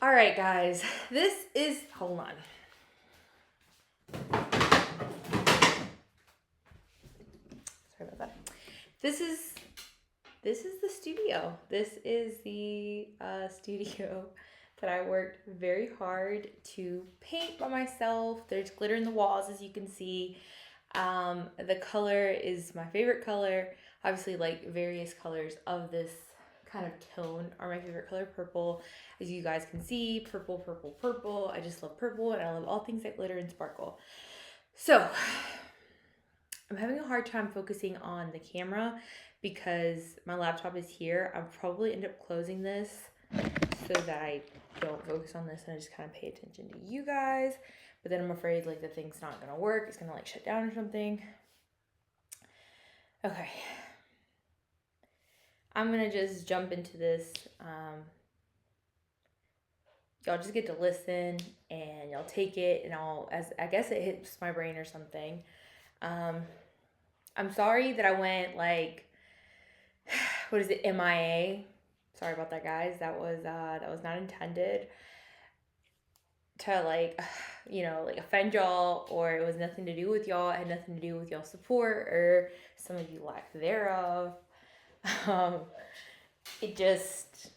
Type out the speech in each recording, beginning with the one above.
All right, guys. Hold on. Sorry about that. This is the studio. This is the studio that I worked very hard to paint by myself. There's glitter in the walls, as you can see. The color is my favorite color. Obviously, like various colors of this kind of tone are my favorite color, purple. As you guys can see, purple, purple, purple. I just love purple and I love all things that glitter and sparkle. So, I'm having a hard time focusing on the camera because my laptop is here. I'll probably end up closing this so that I don't focus on this and I just kind of pay attention to you guys. But then I'm afraid like the thing's not gonna work. It's gonna like shut down or something. Okay. I'm gonna just jump into this. Y'all just get to listen and y'all take it and I guess it hits my brain or something. I'm sorry that I went like, what is it, MIA? Sorry about that, guys. That was not intended to like, like offend y'all, or it was nothing to do with y'all. It had nothing to do with y'all support or some of you lack thereof. It just,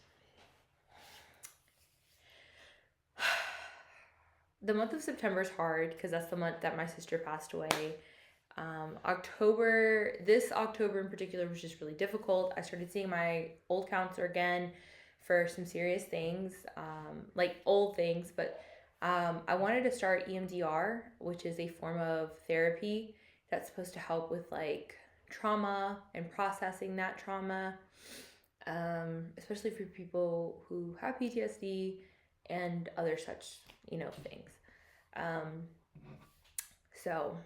the month of September is hard because that's the month that my sister passed away. This October in particular was just really difficult. I started seeing my old counselor again for some serious things, like old things, but I wanted to start EMDR, which is a form of therapy that's supposed to help with like trauma and processing that trauma, especially for people who have PTSD and other such, things. So,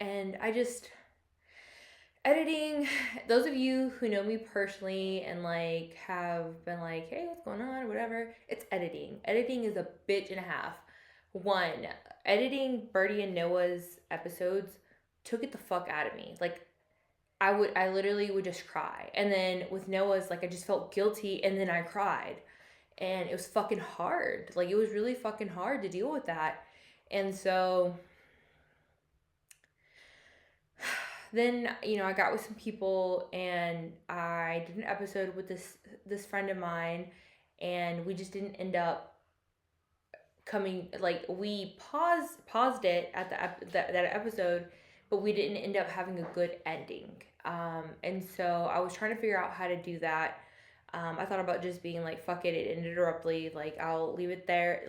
and I just, editing, those of you who know me personally and like have been like, hey, what's going on, or whatever, it's editing. Editing is a bitch and a half. One, editing Birdie and Noah's episodes took it the fuck out of me. Like, I literally would just cry. And then with Noah's, like, I just felt guilty and then I cried. And it was fucking hard. Like, it was really fucking hard to deal with that. And so then, I got with some people and I did an episode with this friend of mine, and we just didn't end up coming, like, we paused it at that episode, but we didn't end up having a good ending. And so I was trying to figure out how to do that. I thought about just being like, fuck it, it ended abruptly. Like, I'll leave it there,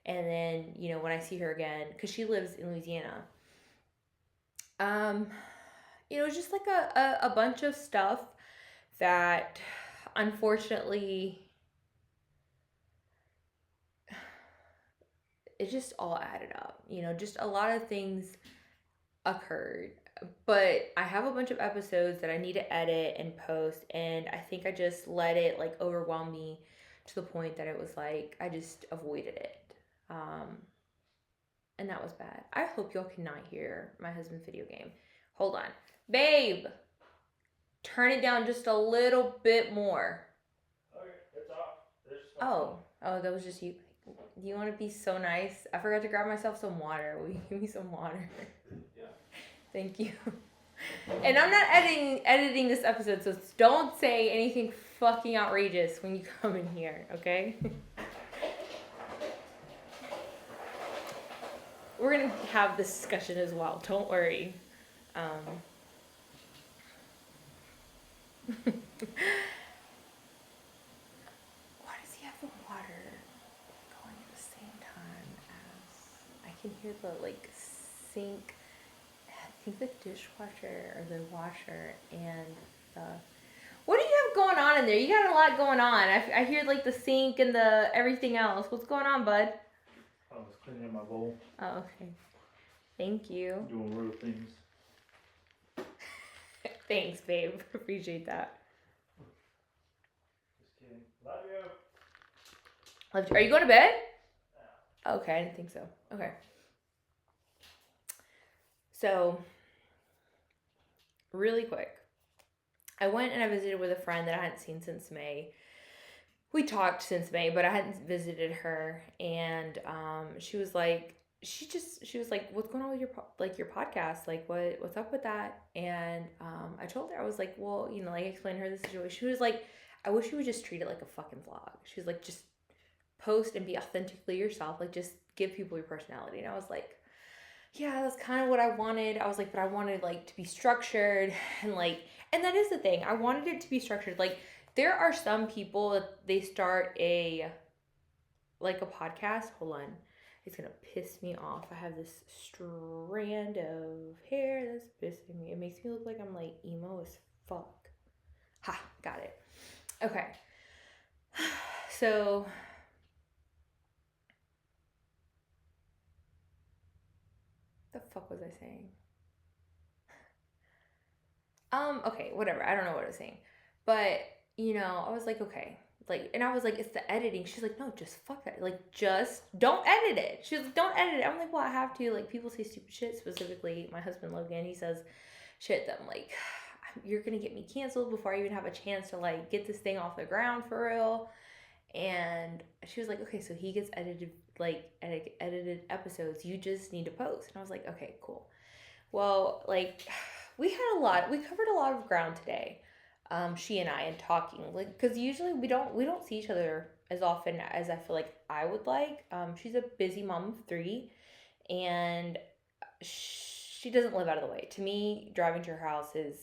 and then, when I see her again, because she lives in Louisiana. Just like a bunch of stuff that unfortunately it just all added up. Just a lot of things occurred. But I have a bunch of episodes that I need to edit and post, and I think I just let it like overwhelm me to the point that it was like I just avoided it. And that was bad. I hope y'all cannot hear my husband's video game. Hold on. Babe, turn it down just a little bit more. Okay, it's off. Oh, that was just you. Do you want to be so nice? I forgot to grab myself some water. Will you give me some water? Yeah. Thank you. And I'm not editing this episode, so don't say anything fucking outrageous when you come in here, okay? We're gonna have this discussion as well. Don't worry. Why does he have the water going at the same time as I can hear the like sink? I think the dishwasher or the washer and the. What do you have going on in there? You got a lot going on. I hear like the sink and the everything else. What's going on, bud? I was cleaning my bowl. Oh, okay. Thank you. Doing real things. Thanks, babe. Appreciate that. Just kidding. Love you. Are you going to bed? Yeah. Okay, I didn't think so. Okay. So, really quick. I went and I visited with a friend that I hadn't seen since May. we talked since May, but I hadn't visited her, and she was like, she was like, what's going on with your your podcast? Like, what's up with that? And I told her, I was like, well, you know, like, explain to her the situation. She was like, I wish you would just treat it like a fucking vlog. She was like, just post and be authentically yourself. Like, just give people your personality. And I was like, yeah, that's kind of what I wanted. I was like, but I wanted like to be structured and like, and that is the thing. I wanted it to be structured. Like, there are some people that they start a podcast. Hold on. It's gonna piss me off. I have this strand of hair that's pissing me. It makes me look like I'm like emo as fuck. Ha, got it. Okay. So the fuck was I saying? Okay, whatever. I don't know what I was saying. But, you know, I was like, okay. Like, and I was like, it's the editing. She's like, no, just fuck that. Like, just don't edit it. She's like, don't edit it. I'm like, well, I have to. Like, people say stupid shit. Specifically, my husband Logan, he says shit that I'm like, you're gonna get me canceled before I even have a chance to like get this thing off the ground for real. And she was like, okay, so he gets edited episodes. You just need to post. And I was like, okay, cool. Well, like, we covered a lot of ground today. She and I, and talking, like, because usually we don't see each other as often as I feel like I would like. She's a busy mom of three, and she doesn't live out of the way. To me, driving to her house is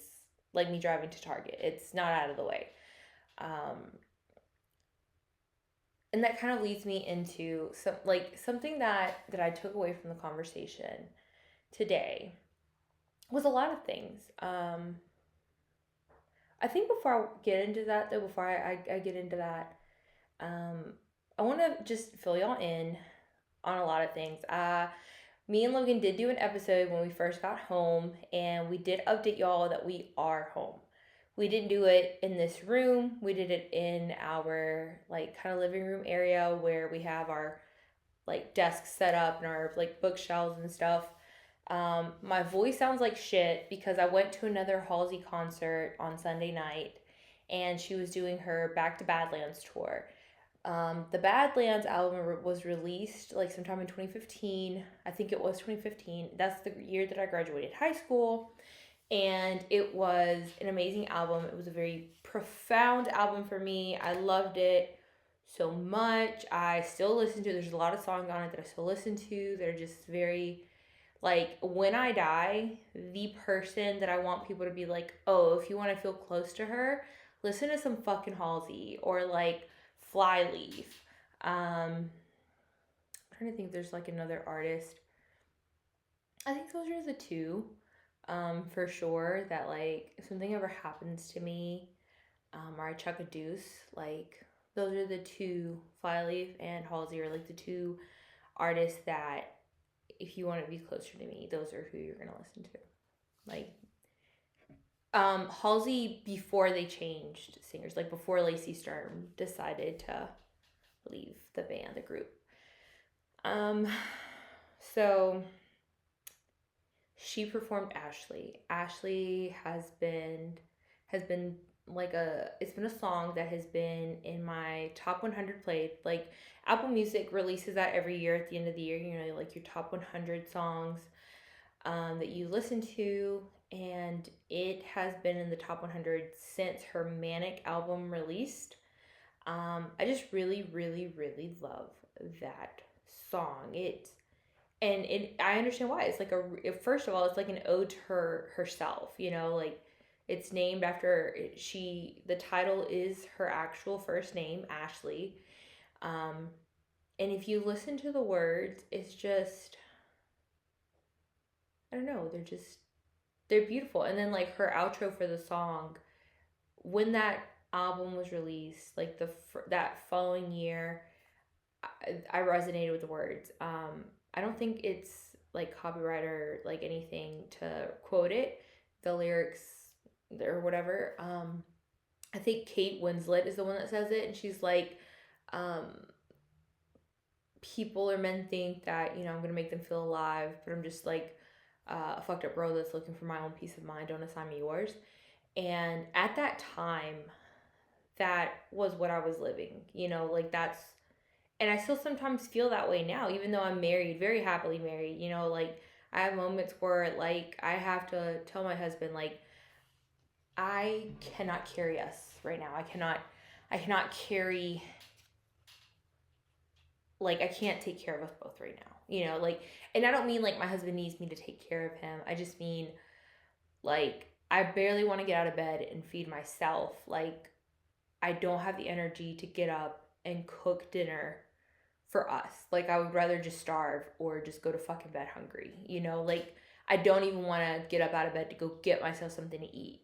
like me driving to Target. It's not out of the way. Um, and that kind of leads me into something that I took away from the conversation today was a lot of things. I think before I get into that, though, before I get into that, I want to just fill y'all in on a lot of things. Me and Logan did do an episode when we first got home, and we did update y'all that we are home. We didn't do it in this room. We did it in our like kind of living room area where we have our like desks set up and our like bookshelves and stuff. My voice sounds like shit because I went to another Halsey concert on Sunday night, and she was doing her Back to Badlands tour. The Badlands album was released like sometime in 2015. I think it was 2015. That's the year that I graduated high school. And it was an amazing album. It was a very profound album for me. I loved it so much. I still listen to it. There's a lot of songs on it that I still listen to that are just very like, when I die, the person that I want people to be like, oh, if you want to feel close to her, listen to some fucking Halsey or like Flyleaf. I'm trying to think if there's like another artist. I think those are the two, for sure, that like if something ever happens to me, or I chuck a deuce, like those are the two, Flyleaf and Halsey, are like the two artists that if you want to be closer to me, those are who you're gonna listen to. Like, Halsey before they changed singers, like before Lacey Sturm decided to leave the band, the group. Um, so she performed Ashley. Ashley has been like it's been a song that has been in my top 100 played. Like, Apple Music releases that every year at the end of the year, you know, like your top 100 songs that you listen to, and it has been in the top 100 since her Manic album released. I just really, really, really love that song. I understand why. It's like first of all, it's like an ode to herself. You know, like it's named after she. The title is her actual first name, Ashley. Um, and if you listen to the words, it's just, I don't know. They're beautiful. And then like her outro for the song, when that album was released, like that following year, I resonated with the words. I don't think it's like copyright or like anything to quote it, the lyrics or whatever. I think Kate Winslet is the one that says it, and she's like, um, people or men think that, you know, I'm gonna make them feel alive, but I'm just like a fucked up bro that's looking for my own peace of mind. Don't assign me yours. And at that time, that was what I was living, like that's, and I still sometimes feel that way now, even though I'm married, very happily married, like I have moments where like I have to tell my husband, like, I cannot carry us right now. I cannot carry, like, I can't take care of us both right now, like, and I don't mean like my husband needs me to take care of him. I just mean like I barely want to get out of bed and feed myself. Like, I don't have the energy to get up and cook dinner for us. Like, I would rather just starve or just go to fucking bed hungry, like I don't even want to get up out of bed to go get myself something to eat,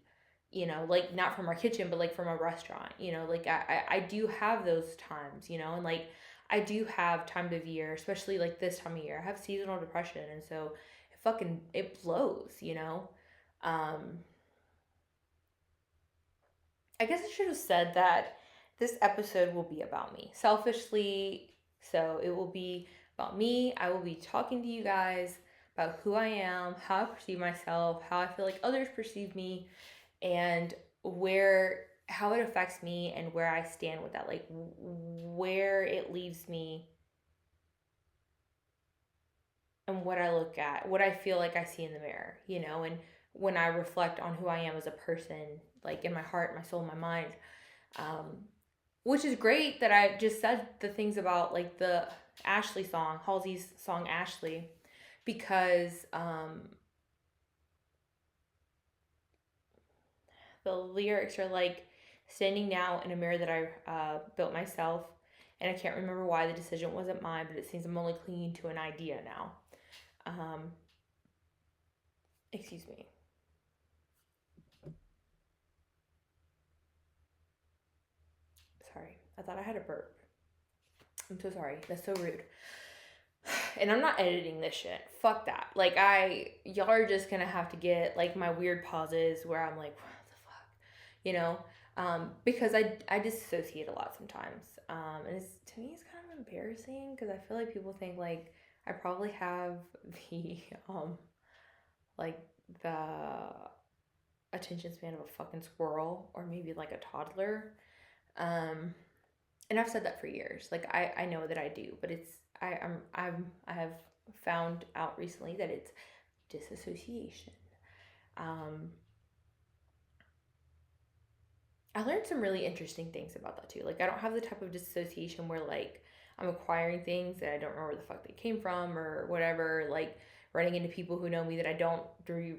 like not from our kitchen, but like from a restaurant, like I do have those times, and like I do have times of year, especially like this time of year, I have seasonal depression. And so it blows, um, I guess I should have said that this episode will be about me. Selfishly, so it will be about me. I will be talking to you guys about who I am, how I perceive myself, how I feel like others perceive me, and how it affects me and where I stand with that, like where it leaves me and what I look at, what I feel like I see in the mirror, and when I reflect on who I am as a person, like in my heart, my soul, my mind. Um, which is great that I just said the things about like the Ashley song, Halsey's song Ashley, because the lyrics are like standing now in a mirror that I built myself, and I can't remember why the decision wasn't mine, but it seems I'm only clinging to an idea now. Um, excuse me. Sorry, I thought I had a burp. I'm so sorry. That's so rude. And I'm not editing this shit. Fuck that. Like, y'all are just gonna have to get like my weird pauses where I'm like, what the fuck, you know? Because I disassociate a lot sometimes. And to me it's kind of embarrassing because I feel like people think like I probably have the like the attention span of a fucking squirrel or maybe like a toddler. Um, and I've said that for years. Like I know that I do, but I have found out recently that it's disassociation. Um, I learned some really interesting things about that too. Like I don't have the type of disassociation where like I'm acquiring things that I don't remember where the fuck they came from or whatever. Like running into people who know me that I don't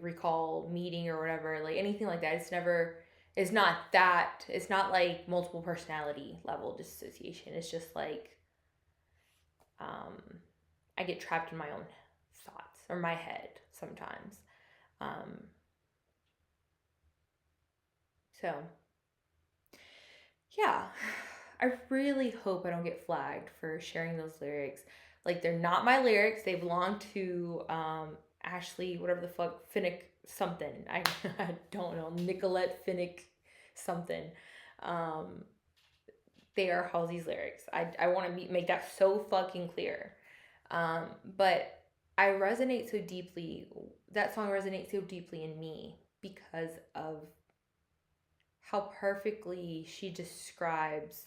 recall meeting or whatever. Like anything like that. It's never. It's not that. It's not like multiple personality level disassociation. It's just like um, I get trapped in my own thoughts or my head sometimes. Um, so, yeah, I really hope I don't get flagged for sharing those lyrics. Like, they're not my lyrics, they belong to Ashley, whatever the fuck, Finnick something. I don't know, Nicolette Finnick something. Um, they are Halsey's lyrics. I want to make that so fucking clear. But I resonate so deeply. That song resonates so deeply in me because of how perfectly she describes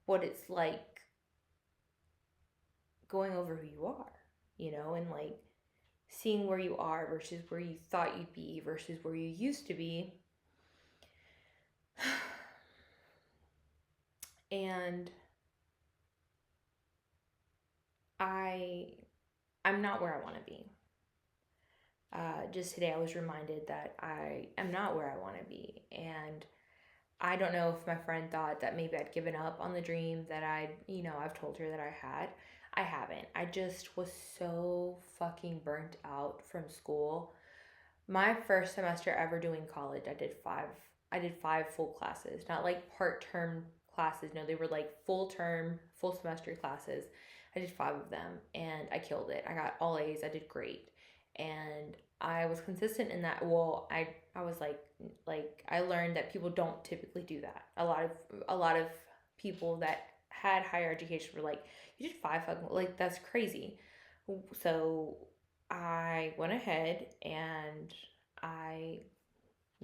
what it's like going over who you are, and like seeing where you are versus where you thought you'd be versus where you used to be. And I I'm not where I want to be. Just today I was reminded that I am not where I want to be. And I don't know if my friend thought that maybe I'd given up on the dream that I've told her that I had. I haven't. I just was so fucking burnt out from school. My first semester ever doing college, I did five full classes, not like part-term classes. No, they were like full term, full semester classes. I did five of them and I killed it. I got all A's. I did great. And I was consistent in that. Well, I was like I learned that people don't typically do that. A lot of people that had higher education were like, you did five fucking, like that's crazy. So I went ahead and I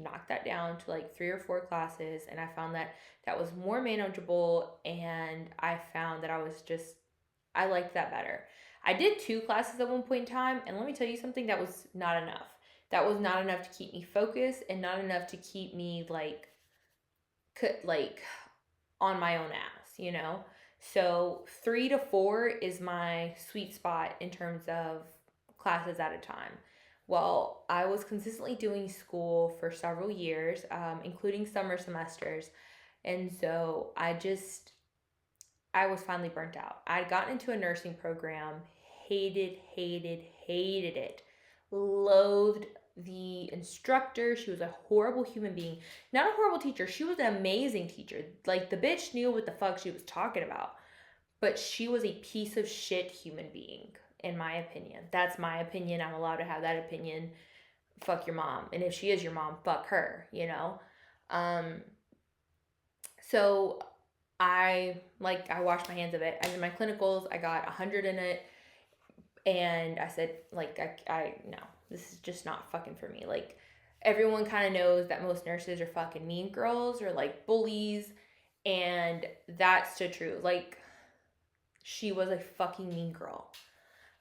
knocked that down to like 3 or 4 classes, and I found that that was more manageable, and I found that I liked that better. I did 2 classes at one point in time, and let me tell you something, that was not enough. That was not enough to keep me focused and not enough to keep me like on my own ass, you know? So 3 to 4 is my sweet spot in terms of classes at a time. Well, I was consistently doing school for several years, including summer semesters. And so I was finally burnt out. I'd gotten into a nursing program, hated it, loathed the instructor. She was a horrible human being. Not a horrible teacher, she was an amazing teacher. Like, the bitch knew what the fuck she was talking about. But she was a piece of shit human being, in my opinion. That's my opinion. I'm allowed to have that opinion. Fuck your mom. And if she is your mom, fuck her, you know? Um, so I washed my hands of it. I did my clinicals, I got 100 in it, and I said, like, I no, this is just not fucking for me. Like, everyone kind of knows that most nurses are fucking mean girls or like bullies, and that's so true. Like, she was a fucking mean girl.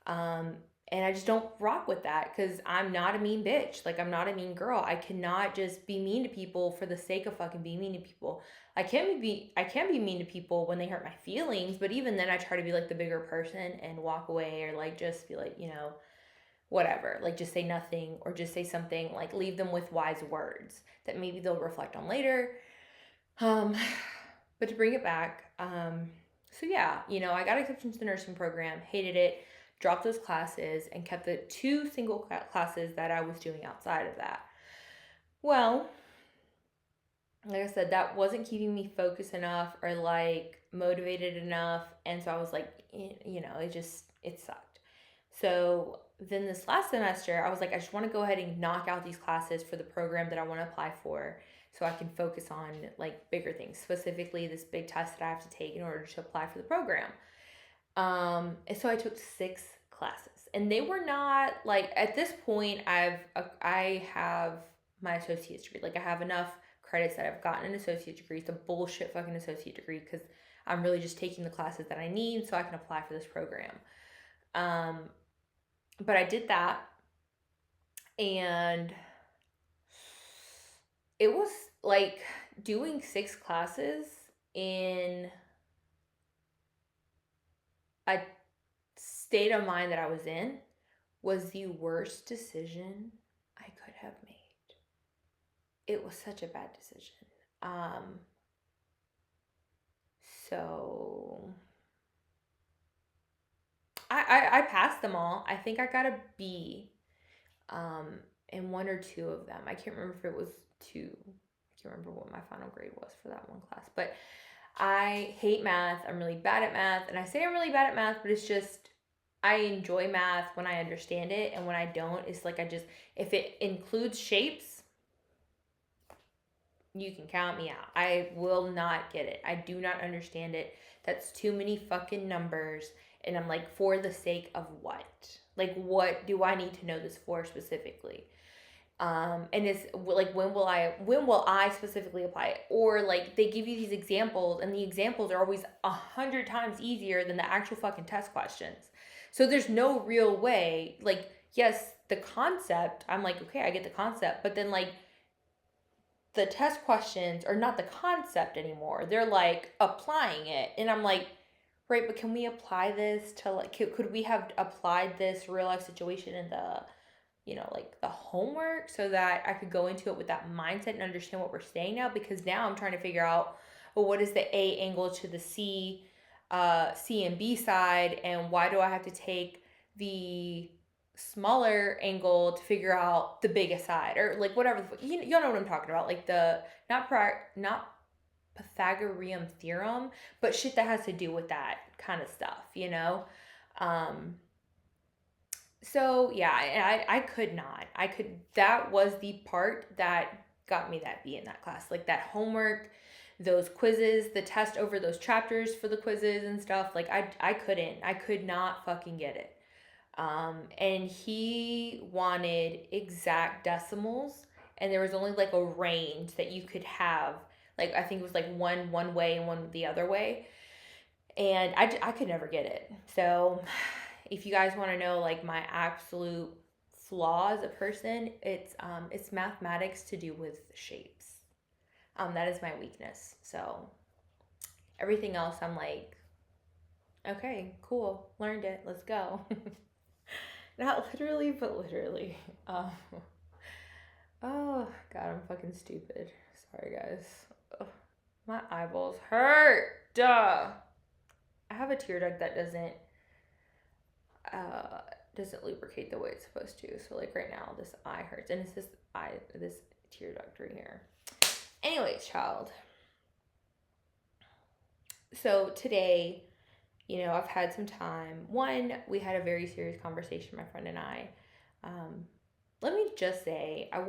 Um, and I just don't rock with that because I'm not a mean bitch. Like, I'm not a mean girl. I cannot just be mean to people for the sake of fucking being mean to people. I can be mean to people when they hurt my feelings, but even then I try to be like the bigger person and walk away, or like just be like, whatever. Like, just say nothing, or just say something, like leave them with wise words that maybe they'll reflect on later. But to bring it back, so yeah, I got accepted to the nursing program, hated it, dropped those classes, and kept the 2 single classes that I was doing outside of that. Well, like I said, that wasn't keeping me focused enough or like motivated enough. And so I was like, it sucked. So then this last semester, I was like, I just want to go ahead and knock out these classes for the program that I want to apply for, so I can focus on like bigger things, specifically this big test that I have to take in order to apply for the program. And so I took 6 classes, and they were not like, at this point, I have my associate's degree. Like, I have enough credits that I've gotten an associate degree. It's a bullshit fucking associate degree because I'm really just taking the classes that I need so I can apply for this program. But I did that, and it was like doing 6 classes in a state of mind that I was in was the worst decision I could have made. It was such a bad decision. So I passed them all. I think I got a B in 1 or 2 of them. I can't remember if it was 2. I can't remember what my final grade was for that one class. But I hate math. I'm really bad at math. And I say I'm really bad at math, but it's just, I enjoy math when I understand it. And when I don't, it's like if it includes shapes, you can count me out. I will not get it. I do not understand it. That's too many fucking numbers. And I'm like, for the sake of what? Like, what do I need to know this for specifically? And it's like, when will I specifically apply it? Or like, they give you these examples, and the examples are always 100 times easier than the actual fucking test questions. So there's no real way, like, yes, the concept, I'm like, okay, I get the concept, but then like, the test questions are not the concept anymore. They're like applying it. And I'm like, right, but can we apply this to like, could we have applied this real life situation in the, like the homework, so that I could go into it with that mindset and understand what we're saying now? Because now I'm trying to figure out, well, what is the A angle to the C and B side, and why do I have to take the smaller angle to figure out the biggest side, or like whatever you know what I'm talking about, like the not Pythagorean theorem, but shit that has to do with that kind of stuff. So yeah, I could not. That was the part that got me that B in that class. Like, that homework, those quizzes, the test over those chapters for the quizzes and stuff. Like, I could not fucking get it. And he wanted exact decimals, and there was only like a range that you could have. Like I think it was like one way and one the other way, and I could never get it. So if you guys want to know like my absolute flaw as a person, it's mathematics to do with shapes. That is my weakness. So everything else, I'm like, okay, cool, learned it, let's go. Not literally, but literally. Um, oh God, I'm fucking stupid. Sorry, guys. Ugh, my eyeballs hurt. Duh. I have a tear duct that uh doesn't lubricate the way it's supposed to. So like right now, this eye hurts, and it's this tear duct right here. Anyways, child. So today, I've had some time. One, we had a very serious conversation, my friend and I. Let me just say, I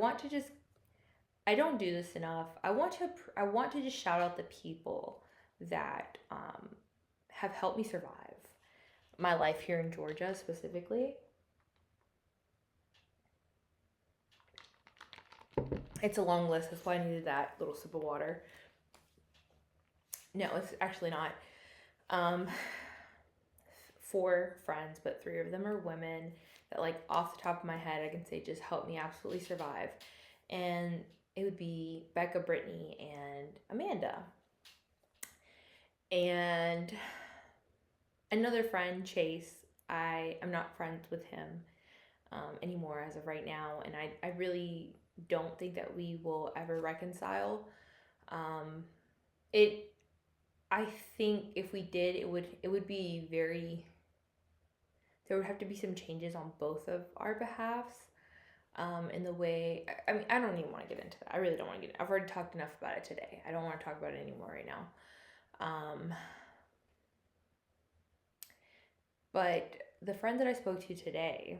don't do this enough. I want to just shout out the people that have helped me survive my life here in Georgia specifically. It's a long list. That's why I needed that little sip of water. No, it's actually not. Um, 4 friends, but 3 of them are women that, like, off the top of my head, I can say just helped me absolutely survive. And it would be Becca, Brittany, and Amanda. And another friend, Chase, I am not friends with him anymore as of right now. And I really don't think that we will ever reconcile. I think if we did, it would be very, there would have to be some changes on both of our behalves. In the way, I mean, I don't even want to get into that. I really don't want to I've already talked enough about it today. I don't want to talk about it anymore right now. But the friend that I spoke to today,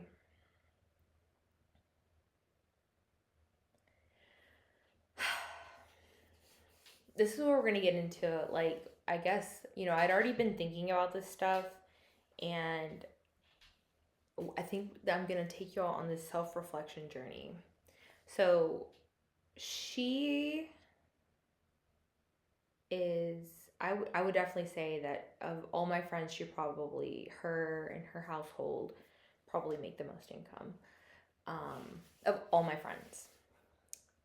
this is where we're going to get into, like, I guess, I'd already been thinking about this stuff, and I think that I'm going to take you all on this self-reflection journey. So she is, I would definitely say that of all my friends, her and her household probably make the most income of all my friends.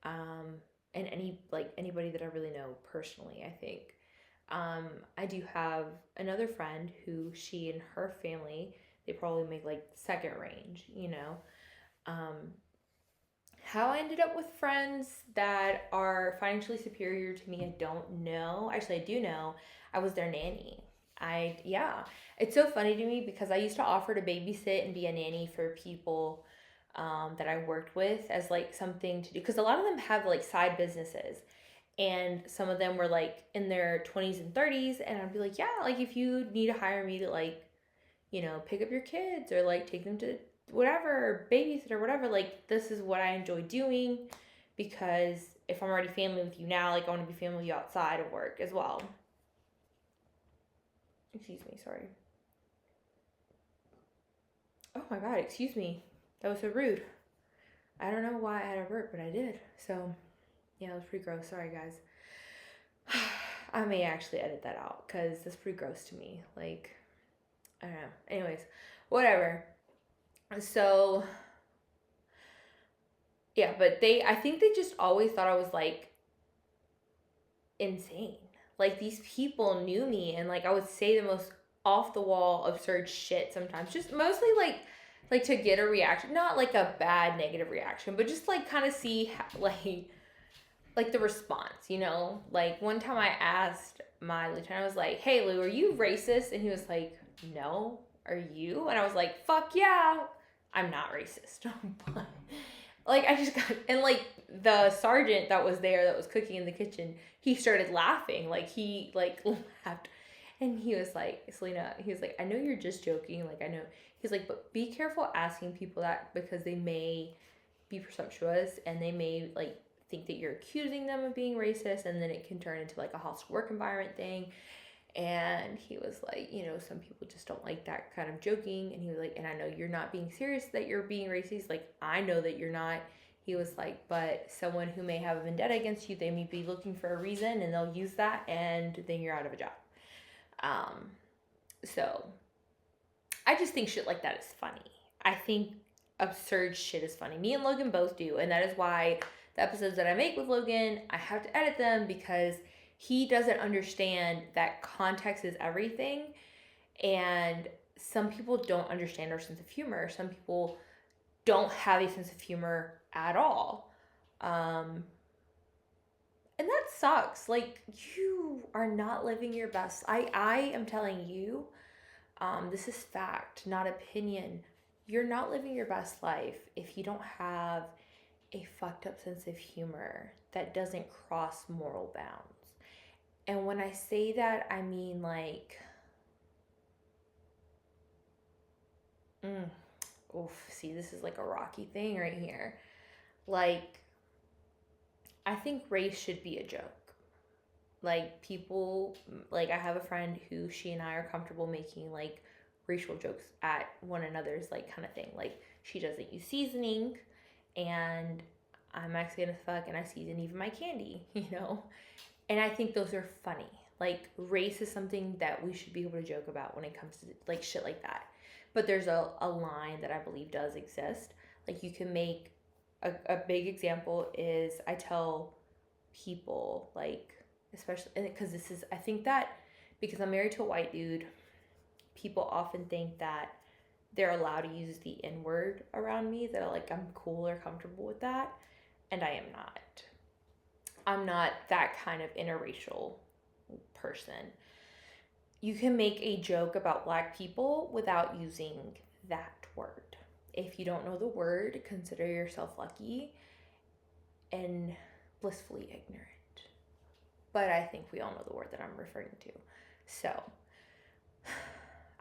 And anybody that I really know personally, I think. I do have another friend who she and her family, they probably make like second range, How I ended up with friends that are financially superior to me, I don't know. Actually, I do know. I was their nanny. Yeah. It's so funny to me because I used to offer to babysit and be a nanny for people that I worked with as like something to do. Because a lot of them have like side businesses. And some of them were like in their 20s and 30s. And I'd be like, yeah, like if you need to hire me to like, pick up your kids or like take them to whatever, babysit or whatever, like this is what I enjoy doing, because if I'm already family with you now, like I want to be family with you outside of work as well. Excuse me, sorry. Oh my God, excuse me. That was so rude. I don't know why I had a burp, but I did. So, yeah, that was pretty gross. Sorry, guys. I may actually edit that out because that's pretty gross to me. Like, I don't know. Anyways, whatever. So, yeah, but I think they just always thought I was like insane. Like these people knew me, and like I would say the most off the wall absurd shit sometimes, just mostly like to get a reaction, not like a bad negative reaction, but just like kind of see how, like the response, like one time I asked my lieutenant, I was like, hey Lou, are you racist? And he was like, no, are you? And I was like, fuck yeah, I'm not racist. But like I just got, and like the sergeant that was there that was cooking in the kitchen, he started laughing, like he like laughed, and he was like, Selena, he was like, I know you're just joking, like I know, he's like, but be careful asking people that because they may be presumptuous and they may like think that you're accusing them of being racist, and then it can turn into like a hostile work environment thing. And he was like, some people just don't like that kind of joking. And he was like, and I know you're not being serious that you're being racist. Like, I know that you're not. he was like, but someone who may have a vendetta against you, they may be looking for a reason and they'll use that and then you're out of a job. So I just think shit like that is funny. I think absurd shit is funny. Me and Logan both do, and that is why the episodes that I make with Logan, I have to edit them because he doesn't understand that context is everything, and some people don't understand our sense of humor. Some people don't have a sense of humor at all. And that sucks. Like, you are not living your best. I am telling you, this is fact, not opinion. You're not living your best life if you don't have a fucked up sense of humor that doesn't cross moral bounds. And when I say that, I mean like, see, this is like a rocky thing right here. Like, I think race should be a joke. Like, people, like, I have a friend who she and I are comfortable making like racial jokes at one another's, like, kind of thing. Like, she doesn't use seasoning and I'm Mexican as fuck and I season even my candy, you know? And I think those are funny. Like, race is something that we should be able to joke about when it comes to like shit like that. But there's a line that I believe does exist. Like, you can make a big example is I tell people, like, especially because this is, I think that because I'm married to a white dude, people often think that they're allowed to use the N word around me, that like I'm cool or comfortable with that. And I am not. I'm not that kind of interracial person. You can make a joke about black people without using that word. If you don't know the word, consider yourself lucky and blissfully ignorant. But I think we all know the word that I'm referring to. So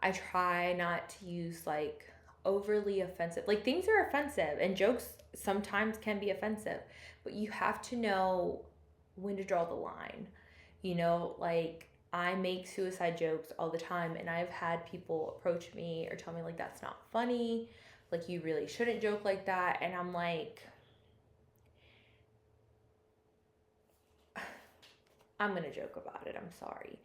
I try not to use like overly offensive, like, things are offensive and jokes sometimes can be offensive, but you have to know when to draw the line. You know, like, I make suicide jokes all the time and I've had people approach me or tell me like, that's not funny, like, you really shouldn't joke like that. And I'm like, I'm gonna joke about it, I'm sorry.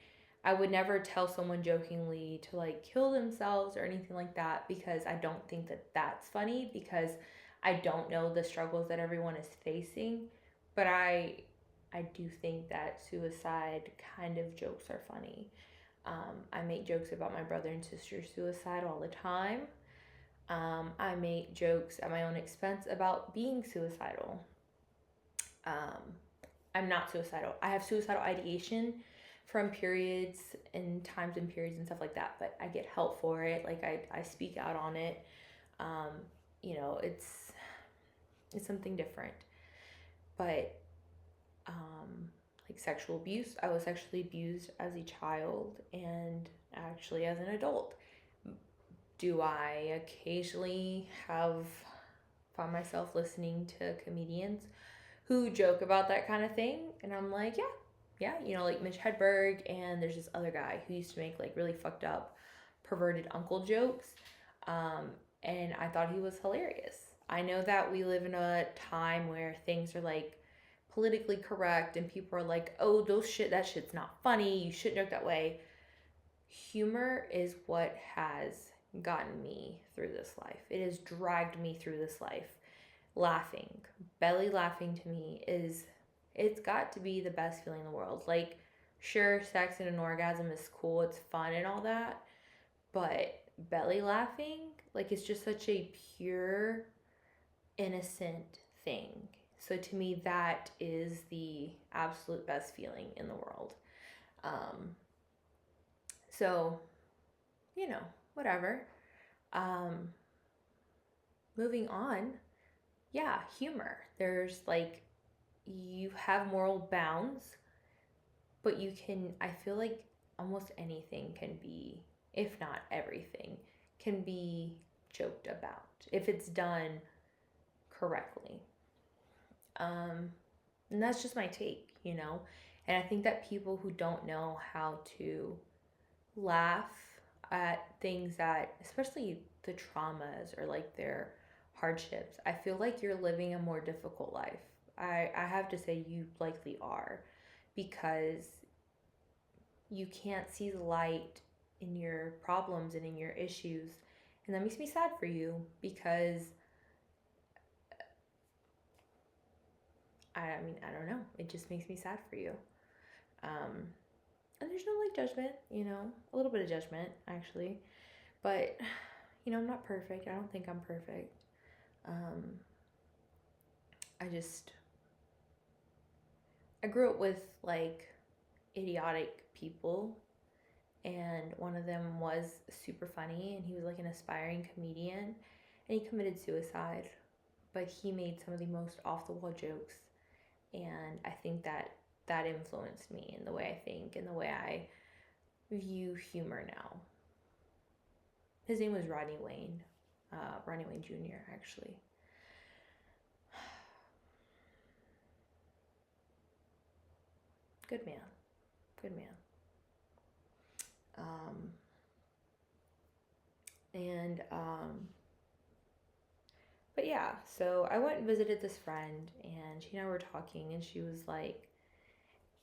I would never tell someone jokingly to like kill themselves or anything like that, because I don't think that that's funny, because I don't know the struggles that everyone is facing. But I do think that suicide kind of jokes are funny. I make jokes about my brother and sister's suicide all the time. I make jokes at my own expense about being suicidal. I'm not suicidal. I have suicidal ideation from periods and times and periods and stuff like that, but I get help for it. Like, I speak out on it. You know, it's something different. But like sexual abuse, I was sexually abused as a child and actually as an adult. Do I occasionally have found myself listening to comedians who joke about that kind of thing? And I'm like, yeah, you know, like Mitch Hedberg, and there's this other guy who used to make like really fucked up, perverted uncle jokes. And I thought he was hilarious. I know that we live in a time where things are like politically correct and people are like, oh, that shit's not funny, you shouldn't joke that way. Humor is what has gotten me through this life. It has dragged me through this life. Laughing, belly laughing, to me it's got to be the best feeling in the world. Like, sure, sex and an orgasm is cool, it's fun and all that, but belly laughing, like, it's just such a pure, innocent thing. So to me, that is the absolute best feeling in the world. So, you know, whatever. Moving on. Yeah, humor. There's like, you have moral bounds, but I feel like almost anything can be, if not everything, can be joked about if it's done correctly. And that's just my take, you know? And I think that people who don't know how to laugh at things that, especially the traumas or like their hardships. I feel like you're living a more difficult life. I have to say, you likely are, because you can't see the light in your problems and in your issues. And that makes me sad for you, because I mean, I don't know. It just makes me sad for you. Um, and there's no like judgment, a little bit of judgment actually. But, I'm not perfect. I don't think I'm perfect. Um, I just, I grew up with like idiotic people, and one of them was super funny, and he was like an aspiring comedian, and he committed suicide, but he made some of the most off the wall jokes, and I think that influenced me in the way I think and the way I view humor now. His name was Rodney Wayne Jr. actually. Good man, good man. Um, and But yeah, so I went and visited this friend, and she and I were talking, and she was like,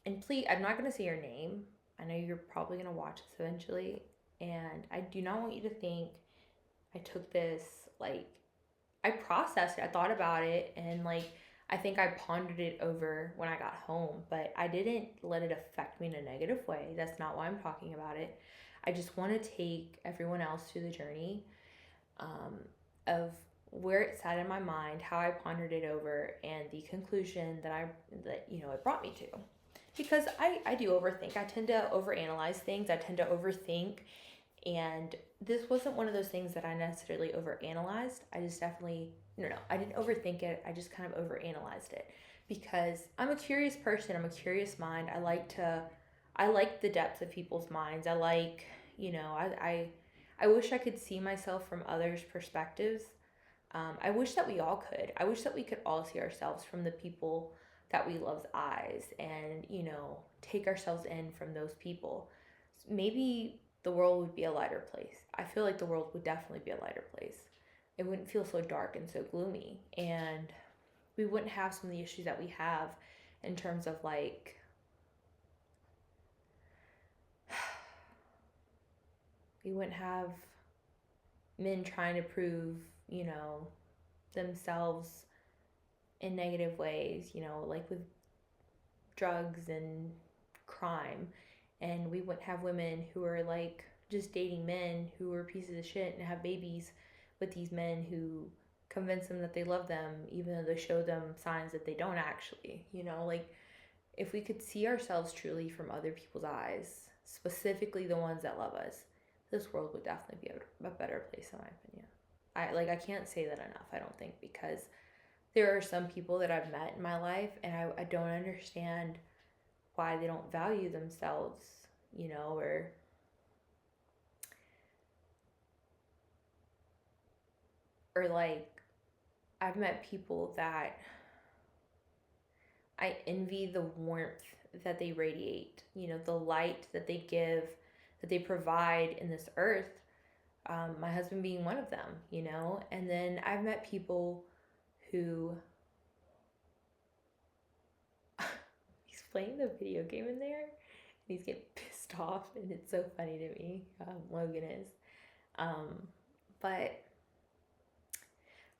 and please, I'm not going to say your name. I know you're probably going to watch this eventually, and I do not want you to think I took this, like, I processed it, I thought about it, and like, I think I pondered it over when I got home, but I didn't let it affect me in a negative way. That's not why I'm talking about it. I just want to take everyone else through the journey, of where it sat in my mind, how I pondered it over, and the conclusion that it brought me to. Because I do overthink. I tend to overanalyze things. I tend to overthink, and this wasn't one of those things that I necessarily overanalyzed. I just definitely no, I didn't overthink it. I just kind of overanalyzed it, because I'm a curious person. I'm a curious mind. I like the depths of people's minds. I like, I wish I could see myself from others' perspectives. I wish that we all could. I wish that we could all see ourselves from the people that we love's eyes, and, take ourselves in from those people. Maybe the world would be a lighter place. I feel like the world would definitely be a lighter place. It wouldn't feel so dark and so gloomy. And we wouldn't have some of the issues that we have in terms of like, we wouldn't have men trying to prove, themselves in negative ways, like with drugs and crime. And we wouldn't have women who are like just dating men who are pieces of shit and have babies with these men who convince them that they love them, even though they show them signs that they don't actually. Like, if we could see ourselves truly from other people's eyes, specifically the ones that love us, this world would definitely be a better place, in my opinion. I can't say that enough, I don't think, because there are some people that I've met in my life, and I don't understand why they don't value themselves, or like, I've met people that I envy the warmth that they radiate, the light that they give, that they provide in this earth. My husband being one of them, and then I've met people who he's playing the video game in there, and he's getting pissed off, and it's so funny to me. Logan is. But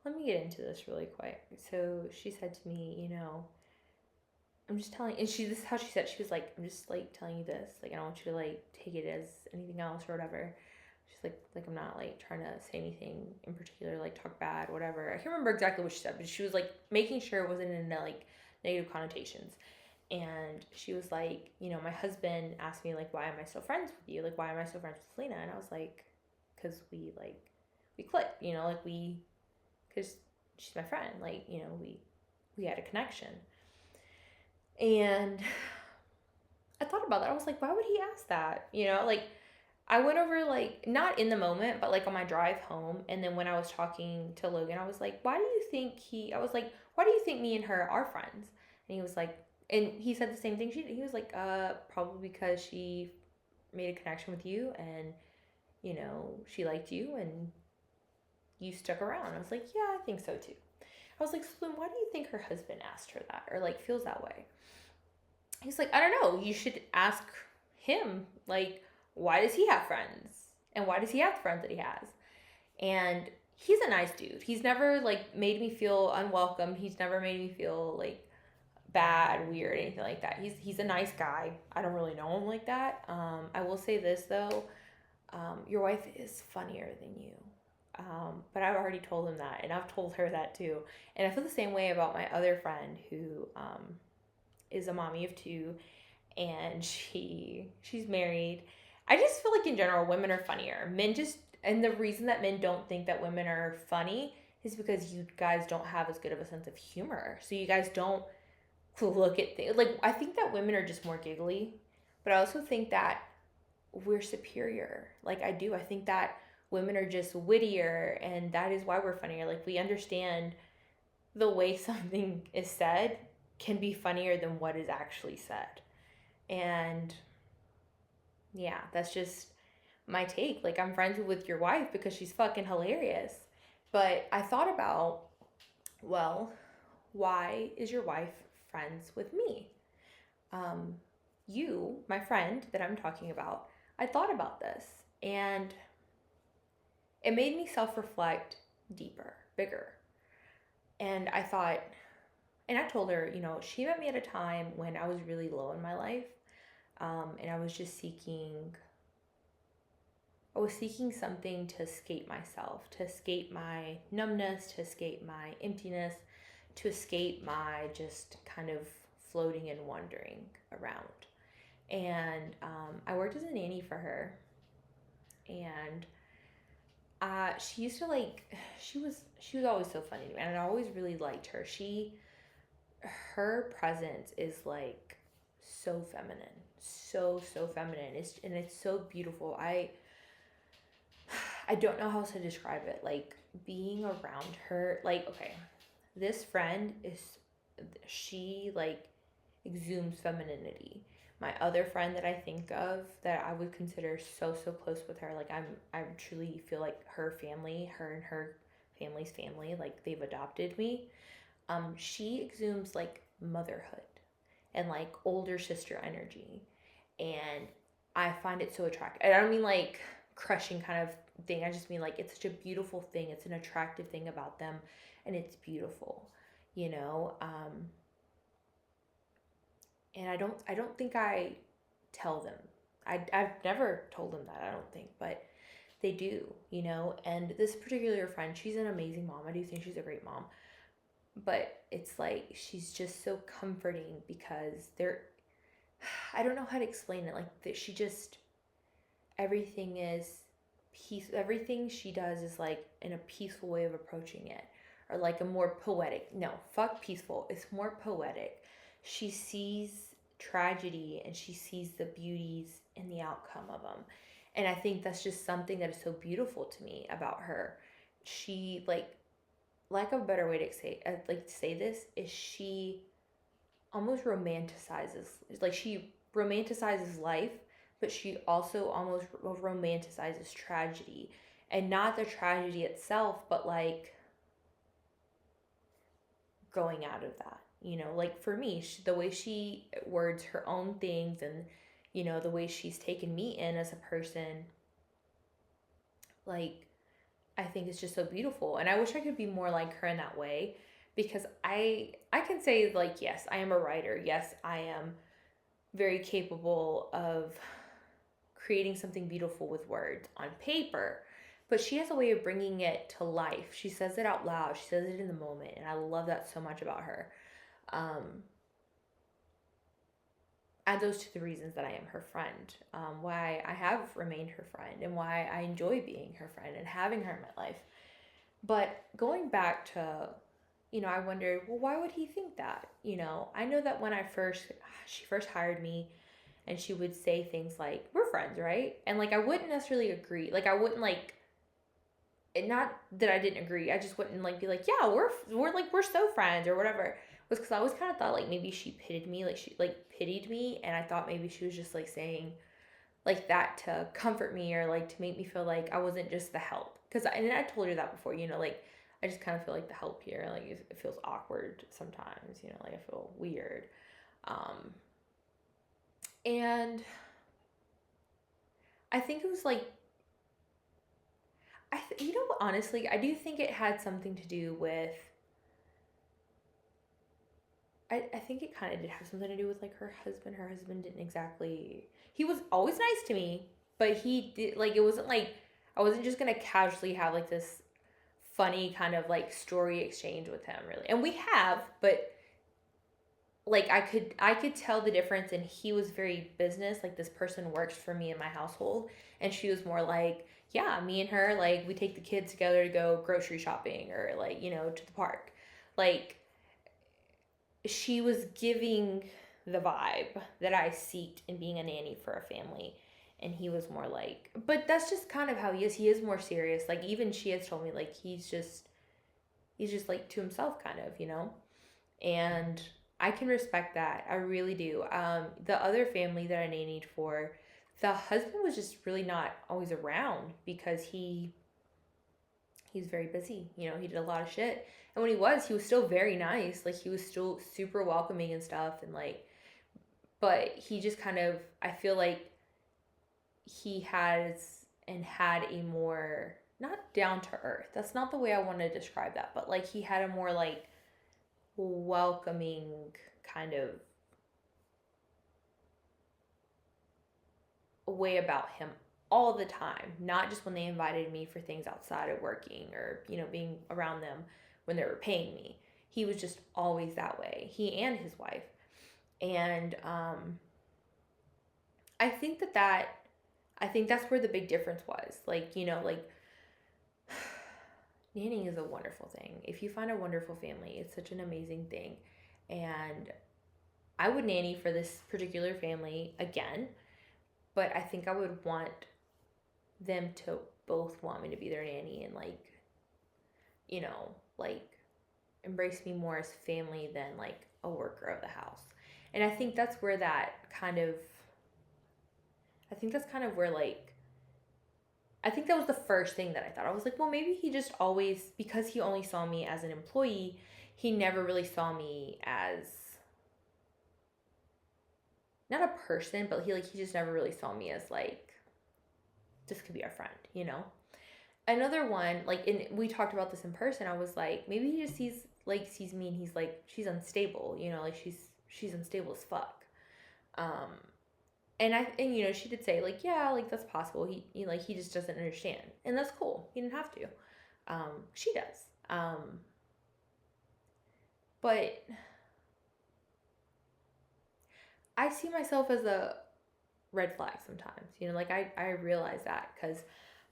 let me get into this really quick. So she said to me, I'm just telling, and this is how she said, she was like, I'm just like telling you this, like, I don't want you to like take it as anything else or whatever. She's like I'm not like trying to say anything in particular, like talk bad, whatever. I can't remember exactly what she said, but she was like making sure it wasn't in like negative connotations. And she was like, my husband asked me like, why am I still friends with you? Like, why am I still friends with Selena? And I was like, because we click, like because she's my friend, like, we had a connection. And I thought about that. I was like, why would he ask that? Like, I went over, like, not in the moment, but like on my drive home. And then when I was talking to Logan, I was like, why do you think me and her are friends? And he was like, and he said the same thing he was like, probably because she made a connection with you, and, she liked you, and you stuck around. I was like, yeah, I think so too. I was like, so then why do you think her husband asked her that or like feels that way? He's like, I don't know. You should ask him. Like, why does he have friends? And why does he have the friends that he has? And he's a nice dude. He's never like made me feel unwelcome. He's never made me feel like bad, weird, anything like that. He's a nice guy. I don't really know him like that. I will say this though, your wife is funnier than you. But I've already told him that, and I've told her that too. And I feel the same way about my other friend who is a mommy of two, and she's married. I just feel like in general, women are funnier. Men just, and the reason that men don't think that women are funny is because you guys don't have as good of a sense of humor. So you guys don't look at things like I think that women are just more giggly, but I also think that we're superior. Like I do. I think that women are just wittier, and that is why we're funnier. Like we understand the way something is said can be funnier than what is actually said. And yeah, that's just my take. Like I'm friends with your wife because she's fucking hilarious. But I thought about, well, why is your wife friends with me? Um, you, my friend that I'm talking about, I thought about this and it made me self reflect deeper, bigger. And I thought, and I told her, you know, she met me at a time when I was really low in my life. And I was just I was seeking something to escape myself, to escape my numbness, to escape my emptiness, to escape my just kind of floating and wandering around. And I worked as a nanny for her, and she used to like she was always so funny to me, and I always really liked her. Her presence is like so feminine, so feminine. It's so beautiful. I don't know how else to describe it. Like being around her, like okay, this friend is she like exudes femininity. My other friend that I think of that I would consider so close with her, like I truly feel like her family, her and her family's family, like they've adopted me. She exudes like motherhood and like older sister energy, and I find it so attractive. I don't mean like crushing kind of thing. I just mean like it's such a beautiful thing. It's an attractive thing about them, and it's beautiful, you know. And I don't think I tell them. I've never told them that, I don't think, but they do, you know. And this particular friend, she's an amazing mom. I do think she's a great mom, but it's like she's just so comforting because they're I don't know how to explain it. Like that she just everything is peace. Everything she does is like in a peaceful way of approaching it, or like a more poetic. No, fuck peaceful. It's more poetic. She sees tragedy and she sees the beauties in the outcome of them, and I think that's just something that is so beautiful to me about her. She like a better way to say this is she almost romanticizes life, but she also almost romanticizes tragedy, and not the tragedy itself, but like going out of that, you know. Like for me, the way she words her own things, and you know the way she's taken me in as a person, like I think it's just so beautiful, and I wish I could be more like her in that way, because I can say like yes, I am a writer. Yes, I am very capable of creating something beautiful with words on paper. But she has a way of bringing it to life. She says it out loud. She says it in the moment, and I love that so much about her. Add those to the reasons that I am her friend, why I have remained her friend, and why I enjoy being her friend and having her in my life. But going back to, you know, I wondered, well, why would he think that? You know, I know that when she first hired me, and she would say things like, we're friends, right? And like, I wouldn't necessarily agree. Like, I wouldn't like, not that I didn't agree. I just wouldn't like be like, yeah, we're so friends or whatever. It was because I always kind of thought like maybe she pitied me, and I thought maybe she was just like saying, like that to comfort me or like to make me feel like I wasn't just the help. Because and I told her that before, like I just kind of feel like the help here. Like it feels awkward sometimes, like I feel weird. And I think it was like, honestly, I do think it had something to do with, I think it kind of did have something to do with like her husband. Her husband didn't exactly, he was always nice to me, but he did, like, it wasn't like, I wasn't just gonna casually have like this funny kind of like story exchange with him, really. And we have, but like I could tell the difference, and he was very business, like this person works for me in my household, and she was more like, yeah, me and her, like we take the kids together to go grocery shopping or like, to the park. Like she was giving the vibe that I seeked in being a nanny for a family. And he was more like, but that's just kind of how he is. He is more serious. Like even she has told me like he's just like to himself kind of, And I can respect that. I really do. The other family that I nannied for, the husband was just really not always around because he's very busy. He did a lot of shit. And when he was still very nice. Like he was still super welcoming and stuff, and like, but he just kind of, I feel like he has and had a more, not down to earth. That's not the way I want to describe that, but like he had a more like welcoming kind of way about him all the time, not just when they invited me for things outside of working or, being around them when they were paying me. He was just always that way, he and his wife. And I think I think that's where the big difference was. Like, like nannying is a wonderful thing. If you find a wonderful family, it's such an amazing thing. And I would nanny for this particular family again, but I think I would want them to both want me to be their nanny and like, like embrace me more as family than like a worker of the house. And I think that's where that kind of, I think that's kind of where like, I think that was the first thing that I thought. I was like, well, maybe he just always, because he only saw me as an employee, he never really saw me as, not a person, but he just never really saw me as like, this could be our friend. Another one, like, and we talked about this in person, I was like, maybe he just sees me and he's like, she's unstable, like she's unstable as fuck. And she did say like, yeah, like that's possible. He just doesn't understand, and that's cool. He didn't have to. She does. But I see myself as a red flag sometimes. Like I realize that because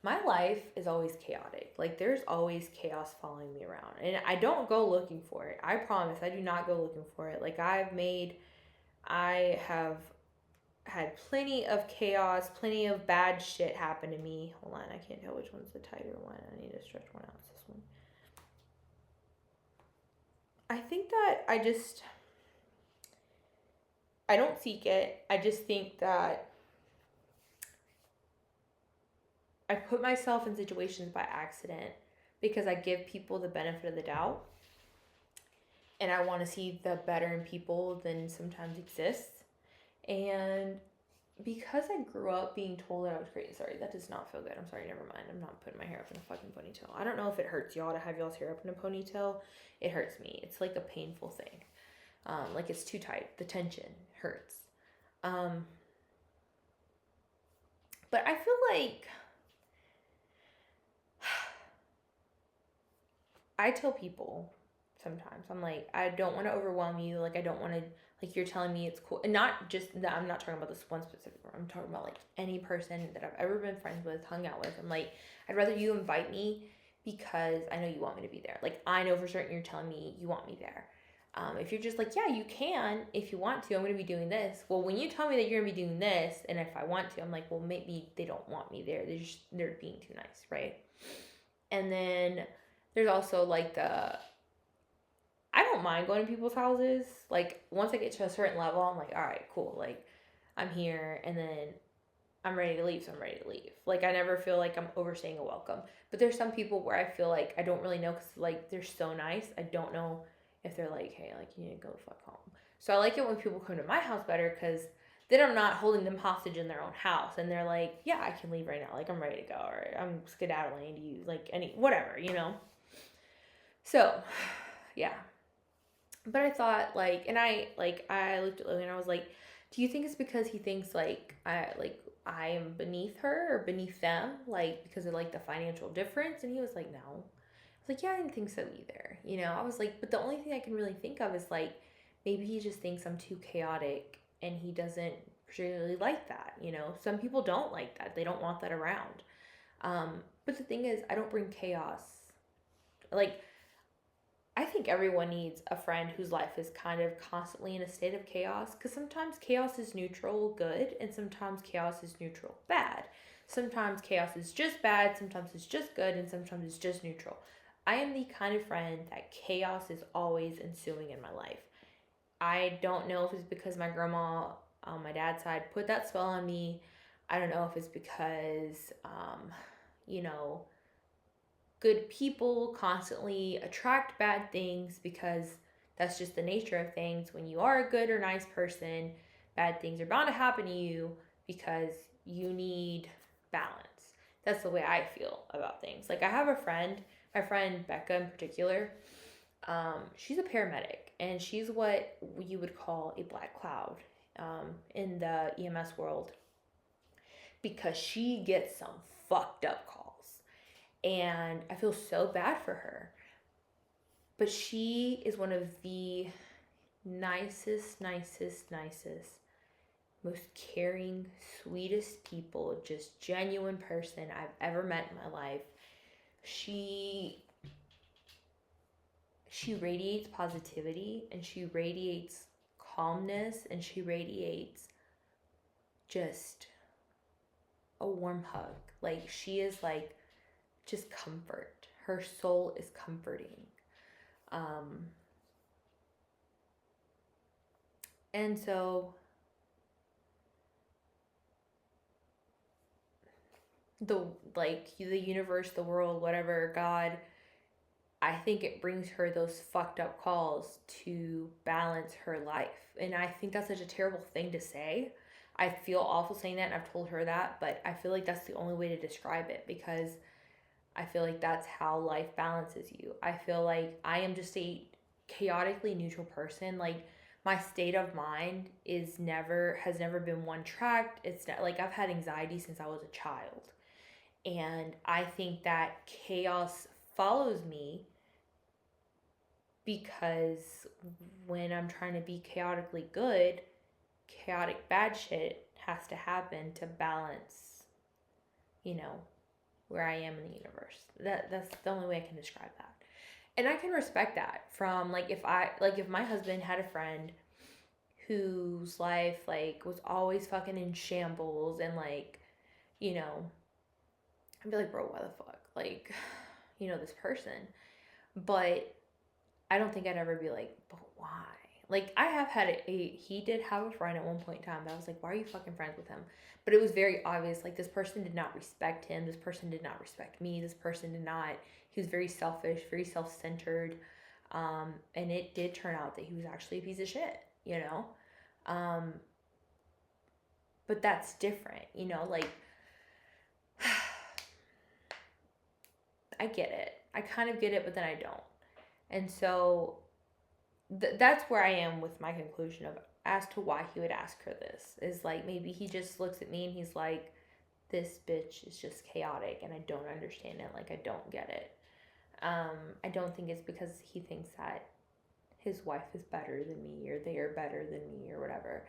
my life is always chaotic. Like there's always chaos following me around, and I don't go looking for it. I promise, I do not go looking for it. Like I have had plenty of chaos, plenty of bad shit happen to me. Hold on, I can't tell which one's the tighter one. I need to stretch one out. It's this one. I think that I don't seek it. I just think that I put myself in situations by accident because I give people the benefit of the doubt. And I want to see the better in people than sometimes exists. And because I grew up being told that I was crazy, sorry, that does not feel good. I'm sorry, never mind. I'm not putting my hair up in a fucking ponytail. I don't know if it hurts y'all to have y'all's hair up in a ponytail. It hurts me. It's like a painful thing. Like it's too tight. The tension hurts. But I feel like I tell people sometimes, I'm like, I don't want to overwhelm you. Like, I don't want to, like, you're telling me it's cool. And not just that, I'm not talking about this one specific one. I'm talking about, like, any person that I've ever been friends with, hung out with. I'm like, I'd rather you invite me because I know you want me to be there. Like, I know for certain you're telling me you want me there. If you're just like, yeah, you can if you want to, I'm going to be doing this. Well, when you tell me that you're going to be doing this, and if I want to, I'm like, well, maybe they don't want me there. They're being too nice, right? And then there's also like I don't mind going to people's houses. Like once I get to a certain level, I'm like, all right, cool. Like I'm here, and then I'm ready to leave, so I'm ready to leave. Like, I never feel like I'm overstaying a welcome. But there's some people where I feel like I don't really know because, like, they're so nice. I don't know if they're like, hey, like, you need to go the fuck home. So I like it when people come to my house better because then I'm not holding them hostage in their own house. And they're like, yeah, I can leave right now. Like, I'm ready to go. Or I'm skedaddling to you. Like, whatever, you know? So, yeah. But I thought, like, and I looked at Lily and I was like, do you think it's because he thinks I am beneath her or beneath them, like because of like the financial difference? And he was like, no. I was like, yeah, I didn't think so either. You know, I was like, but the only thing I can really think of is like maybe he just thinks I'm too chaotic and he doesn't particularly like that. You know, some people don't like that. They don't want that around. But the thing is, I don't bring chaos. Like, I think everyone needs a friend whose life is kind of constantly in a state of chaos because sometimes chaos is neutral, good, and sometimes chaos is neutral, bad. Sometimes chaos is just bad, sometimes it's just good, and sometimes it's just neutral. I am the kind of friend that chaos is always ensuing in my life. I don't know if it's because my grandma on my dad's side put that spell on me. I don't know if it's because, you know, good people constantly attract bad things because that's just the nature of things. When you are a good or nice person, bad things are bound to happen to you because you need balance. That's the way I feel about things. Like, I have a friend, my friend Becca in particular. She's a paramedic, and she's what you would call a black cloud in the EMS world because she gets some fucked up calls. And I feel so bad for her. But she is one of the nicest, most caring, sweetest people, just genuine person I've ever met in my life. She radiates positivity and she radiates calmness and she radiates just a warm hug. Like, she is like just comfort. Her soul is comforting. And so the universe, the world, whatever, God, I think it brings her those fucked up calls to balance her life. And I think that's such a terrible thing to say. I feel awful saying that and I've told her that, but I feel like that's the only way to describe it because I feel like that's how life balances you. I feel like I am just a chaotically neutral person. Like, my state of mind has never been one tracked. It's not, like, I've had anxiety since I was a child. And I think that chaos follows me because when I'm trying to be chaotically good, chaotic bad shit has to happen to balance, you know, where I am in the universe. That's the only way I can describe that. And I can respect that from if my husband had a friend whose life like was always fucking in shambles and like, you know, I'd be like, bro, why the fuck? Like, you know, this person. But I don't think I'd ever be like, but why? Like, I have had he did have a friend at one point in time, but I was like, why are you fucking friends with him? But it was very obvious, like, this person did not respect him. This person did not respect me. This person did not, he was very selfish, very self-centered. And it did turn out that he was actually a piece of shit, you know? But that's different, you know, like, I get it. I kind of get it, but then I don't. And so that's where I am with my conclusion of as to why he would ask her this. Is like maybe he just looks at me and he's like, this bitch is just chaotic and I don't understand it. Like, I don't get it. I don't think it's because he thinks that his wife is better than me or they are better than me or whatever.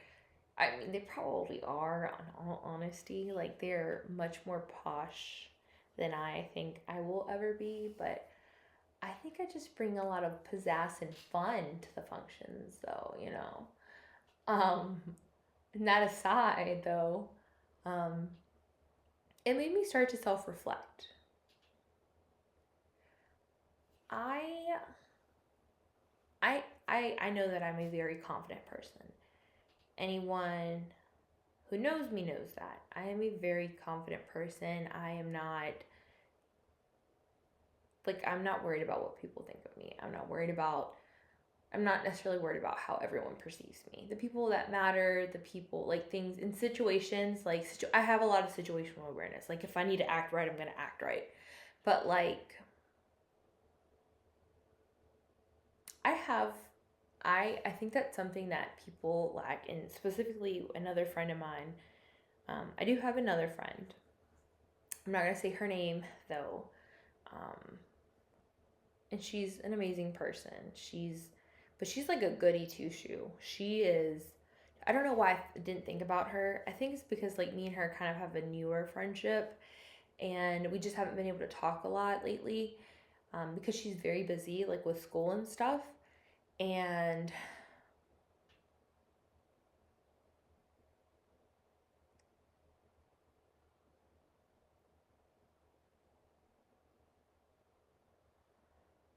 I mean, they probably are, on all honesty. Like, they're much more posh than I think I will ever be, but I think I just bring a lot of pizzazz and fun to the functions, though, you know. Um, and that aside, though, um, it made me start to self-reflect. I, I know that I'm a very confident person. Anyone who knows me knows that. I am a very confident person. I am not, like, I'm not worried about what people think of me. I'm not necessarily worried about how everyone perceives me. The people that matter, the people, like, things in situations, like, I have a lot of situational awareness. Like, if I need to act right, I'm going to act right. But, like, I think that's something that people lack, and specifically another friend of mine. I do have another friend. I'm not going to say her name, though. And she's an amazing person. But she's like a goody two shoe. She is. I don't know why I didn't think about her. I think it's because like me and her kind of have a newer friendship, and we just haven't been able to talk a lot lately, because she's very busy like with school and stuff, and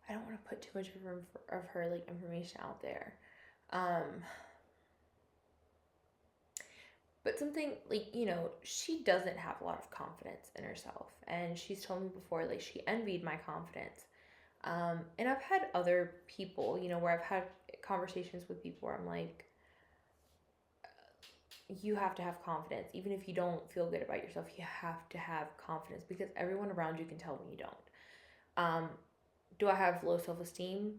I don't want to put too much of her like information out there. Um, but something like, she doesn't have a lot of confidence in herself, and she's told me before like she envied my confidence. And I've had other people, where I've had conversations with people where I'm like, you have to have confidence. Even if you don't feel good about yourself, you have to have confidence because everyone around you can tell when you don't. Do I have low self esteem?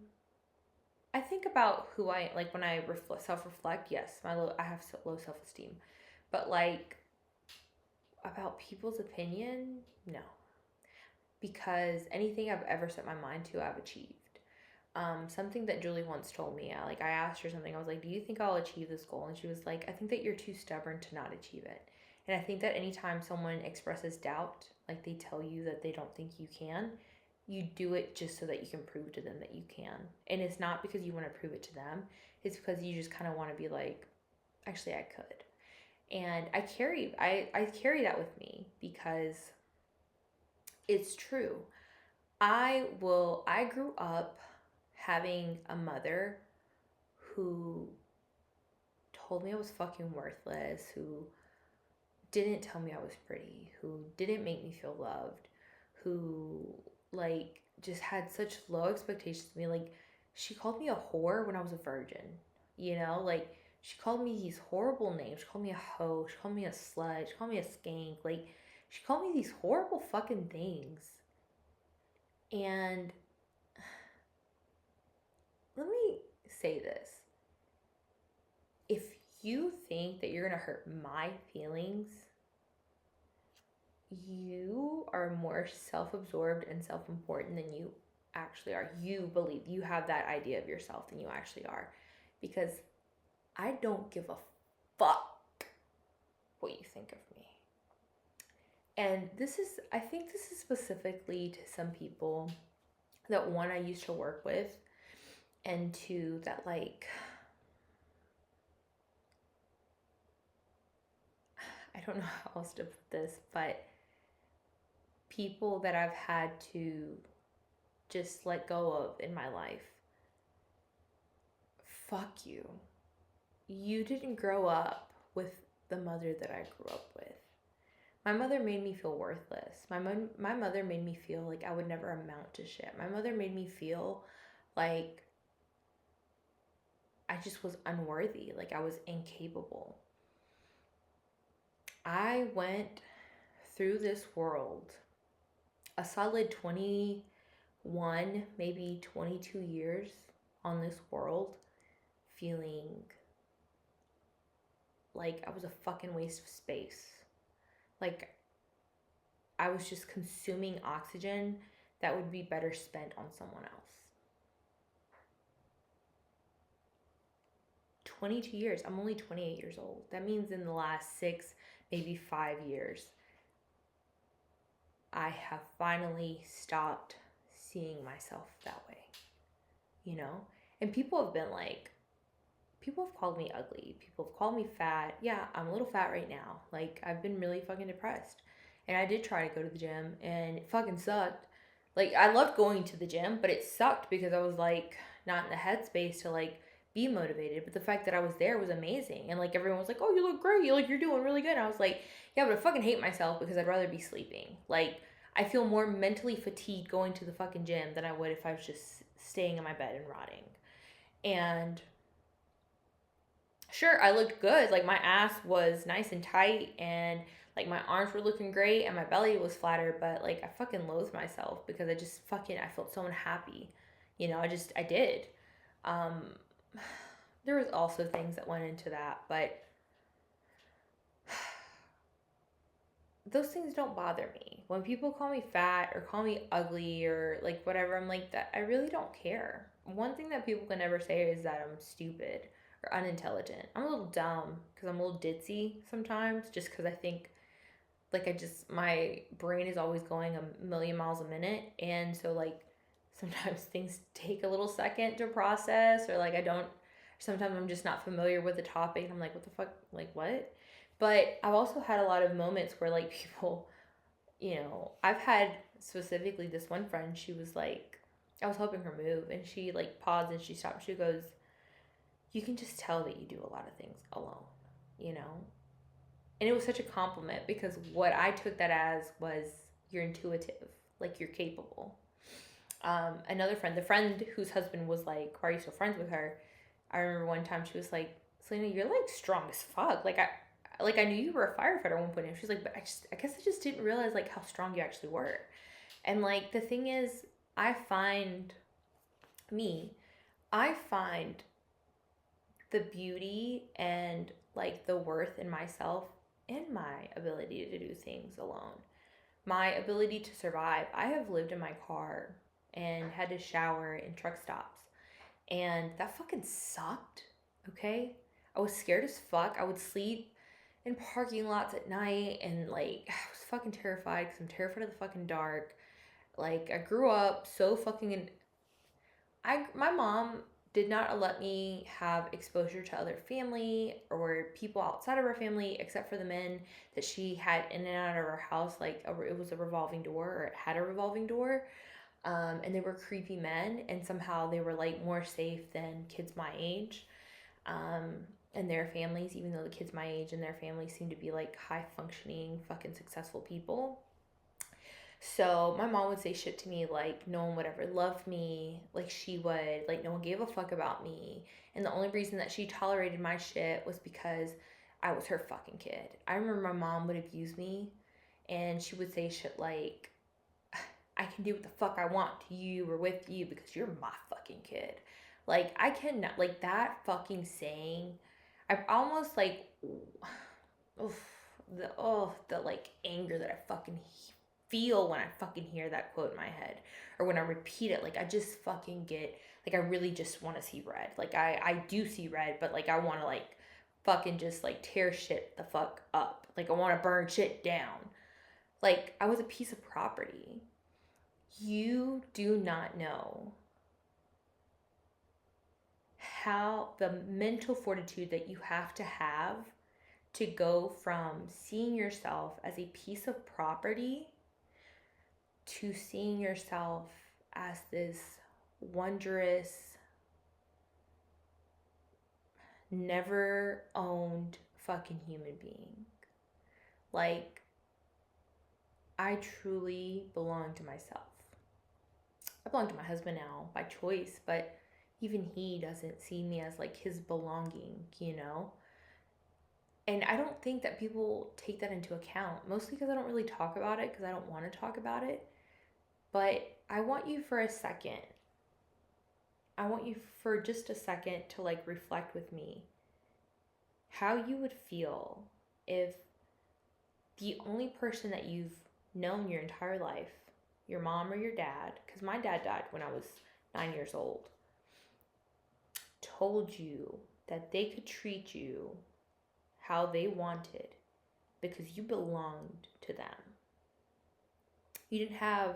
I think about who I like when I self reflect. Yes, I have low self esteem, but like about people's opinion, no, because anything I've ever set my mind to, I've achieved. Something that Julie once told me, I asked her something. I was like, "Do you think I'll achieve this goal?" And she was like, "I think that you're too stubborn to not achieve it." And I think that anytime someone expresses doubt, like they tell you that they don't think you can, you do it just so that you can prove to them that you can. And it's not because you want to prove it to them. It's because you just kind of want to be like, actually, I could. And I carry that with me because it's true. I grew up having a mother who told me I was fucking worthless, who didn't tell me I was pretty, who didn't make me feel loved, who like just had such low expectations of me. Like she called me a whore when I was a virgin. Like she called me these horrible names. She called me a hoe, she called me a slut, she called me a skank. Like she called me these horrible fucking things. And let me say this. If you think that you're going to hurt my feelings, you are more self absorbed and self important than you actually are. You believe you have that idea of yourself than you actually are. Because I don't give a fuck what you think of me. And I think this is specifically to some people that one, I used to work with, and two, that like, I don't know how else to put this, but people that I've had to just let go of in my life. Fuck you. You didn't grow up with the mother that I grew up with. My mother made me feel worthless. My mother made me feel like I would never amount to shit. My mother made me feel like I just was unworthy, like I was incapable. I went through this world a solid 21, maybe 22 years on this world, feeling like I was a fucking waste of space. Like I was just consuming oxygen that would be better spent on someone else. 22 years. I'm only 28 years old. That means in the last 6, maybe 5 years, I have finally stopped seeing myself that way. And people have called me ugly. People have called me fat. Yeah, I'm a little fat right now. Like, I've been really fucking depressed. And I did try to go to the gym, and it fucking sucked. Like, I loved going to the gym, but it sucked because I was, like, not in the headspace to, like, be motivated. But the fact that I was there was amazing. And like everyone was like, oh, you look great. You're doing really good. And I was like, yeah, but I fucking hate myself because I'd rather be sleeping. Like, I feel more mentally fatigued going to the fucking gym than I would if I was just staying in my bed and rotting. And sure, I looked good. Like my ass was nice and tight, and like my arms were looking great, and my belly was flatter. But like I fucking loathed myself because I felt so unhappy. I did. Um, there was also things that went into that, but those things don't bother me. When people call me fat or call me ugly or like whatever, I'm like that. I really don't care. One thing that people can never say is that I'm stupid or unintelligent. I'm a little dumb because I'm a little ditzy sometimes, just because I think my brain is always going a million miles a minute, and so like sometimes things take a little second to process, or like I don't. Sometimes I'm just not familiar with the topic, and I'm like, what the fuck, like what? But I've also had a lot of moments where like people, I've had specifically this one friend. She was like, I was helping her move, and she like paused and she stopped. She goes, "You can just tell that you do a lot of things alone, you know." And it was such a compliment because what I took that as was you're intuitive, like you're capable. Another friend, the friend whose husband was like, "Why are you still friends with her?" I remember one time she was like, "Selena, you're like strong as fuck. I knew you were a firefighter at one point." And she's like, "But I guess I just didn't realize like how strong you actually were." And like the thing is, I find me, I find the beauty and like the worth in myself and my ability to do things alone. My ability to survive. I have lived in my car and had to shower in truck stops, and that fucking sucked. Okay? I was scared as fuck. I would sleep in parking lots at night, and like I was fucking terrified because I'm terrified of the fucking dark. Like I grew up so fucking my mom did not let me have exposure to other family or people outside of her family except for the men that she had in and out of her house. Like it was a revolving door, or it had a revolving door. And they were creepy men, and somehow they were like more safe than kids my age, um, and their families, even though the kids my age and their families seem to be like high functioning fucking successful people. So my mom would say shit to me like no one would ever love me like she would, like no one gave a fuck about me. And the only reason that she tolerated my shit was because I was her fucking kid. I remember my mom would abuse me, and she would say shit like, I can do what the fuck I want to you or with you because you're my fucking kid. Like I cannot, like that fucking saying. I almost like, oof, the like anger that I fucking feel when I fucking hear that quote in my head, or when I repeat it. Like I just fucking get, like I really just want to see red. Like I do see red, but like I want to like fucking just like tear shit the fuck up. Like I want to burn shit down. Like I was a piece of property. You do not know how the mental fortitude that you have to go from seeing yourself as a piece of property to seeing yourself as this wondrous, never owned fucking human being. Like, I truly belong to myself. I belong to my husband now by choice, but even he doesn't see me as like his belonging, you know? And I don't think that people take that into account, mostly because I don't really talk about it because I don't want to talk about it. But I want you for a second. I want you for just a second to like reflect with me how you would feel if the only person that you've known your entire life, your mom or your dad, because my dad died when I was 9 years old, told you that they could treat you how they wanted because you belonged to them. You didn't have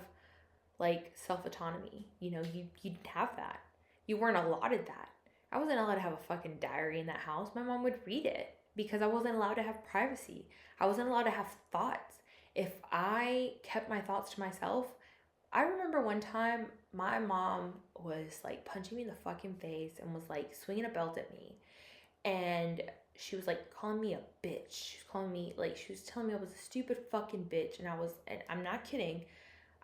like self autonomy. You didn't have that. You weren't allotted that. I wasn't allowed to have a fucking diary in that house. My mom would read it because I wasn't allowed to have privacy. I wasn't allowed to have thoughts. If I kept my thoughts to myself, I remember one time my mom was like punching me in the fucking face and was like swinging a belt at me. And she was like calling me a bitch. She was calling me, like, she was telling me I was a stupid fucking bitch. And I'm not kidding.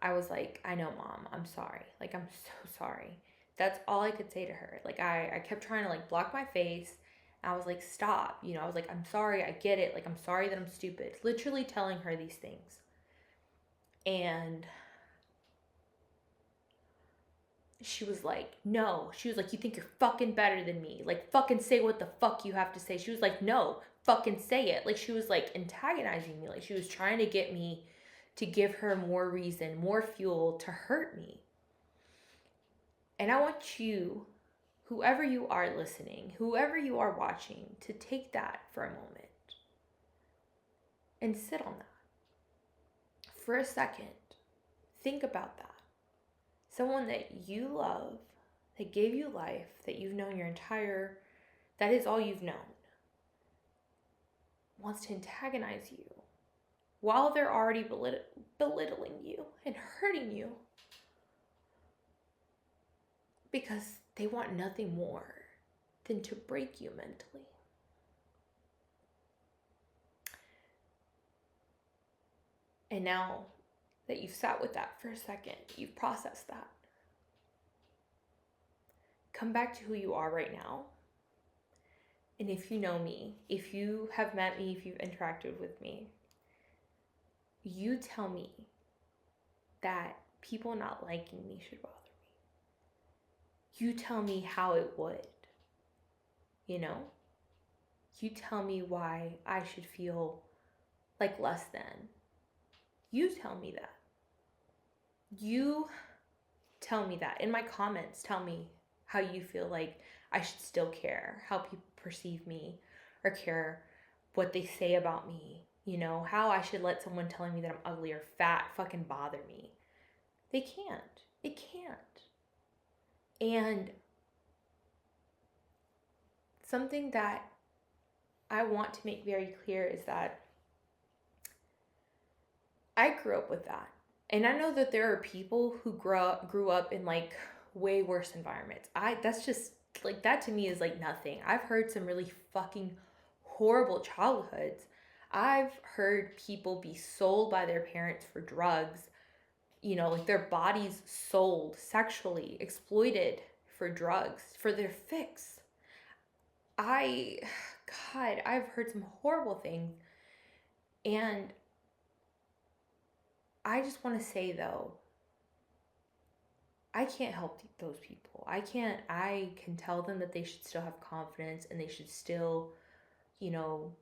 I was like, I know, mom, I'm sorry. Like, I'm so sorry. That's all I could say to her. Like, I kept trying to like block my face. I was like, stop. You know, I was like, I'm sorry. I get it. Like, I'm sorry that I'm stupid. Literally telling her these things. And she was like, no. She was like, you think you're fucking better than me. Like, fucking say what the fuck you have to say. She was like, no, fucking say it. Like, she was like antagonizing me. Like, she was trying to get me to give her more reason, more fuel to hurt me. And I want you, whoever you are listening, whoever you are watching, to take that for a moment and sit on that for a second. Think about that. Someone that you love, that gave you life, that you've known that is all you've known, wants to antagonize you while they're already belittling you and hurting you because they want nothing more than to break you mentally. And now that you've sat with that for a second, you've processed that, come back to who you are right now. And if you know me, if you have met me, if you've interacted with me, you tell me that people not liking me should bother me. You tell me how it would, you know? You tell me why I should feel like less than. You tell me that. You tell me that. In my comments, tell me how you feel like I should still care, how people perceive me or care what they say about me, you know, how I should let someone telling me that I'm ugly or fat fucking bother me. They can't. It can't. And something that I want to make very clear is that I grew up with that. And I know that there are people who grew up in like way worse environments. That's just like, that to me is like nothing. I've heard some really fucking horrible childhoods. I've heard people be sold by their parents for drugs, you know, like their bodies sold, sexually exploited for drugs, for their fix. I've heard some horrible things. And I just want to say though, I can't help those people. I can tell them that they should still have confidence and they should still, you know,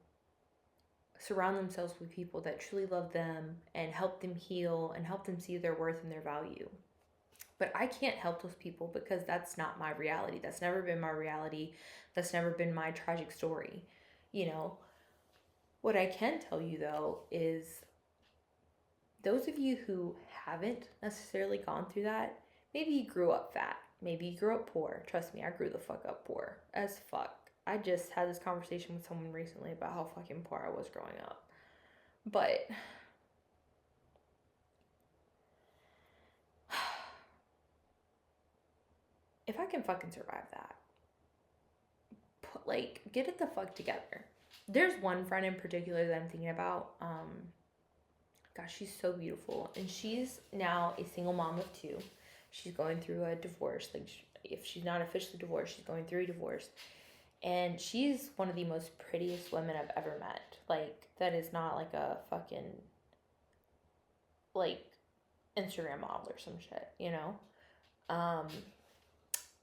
surround themselves with people that truly love them and help them heal and help them see their worth and their value. But I can't help those people because that's not my reality. That's never been my reality. That's never been my tragic story. You know, what I can tell you though is those of you who haven't necessarily gone through that, maybe you grew up fat. Maybe you grew up poor. Trust me, I grew the fuck up poor as fuck. I just had this conversation with someone recently about how fucking poor I was growing up. But if I can fucking survive that, get it the fuck together. There's one friend in particular that I'm thinking about. Gosh, she's so beautiful. And she's now a single mom of two. She's going through a divorce. Like, if she's not officially divorced, she's going through a divorce. And she's one of the most prettiest women I've ever met. Like, that is not like a fucking, like, Instagram model or some shit, you know?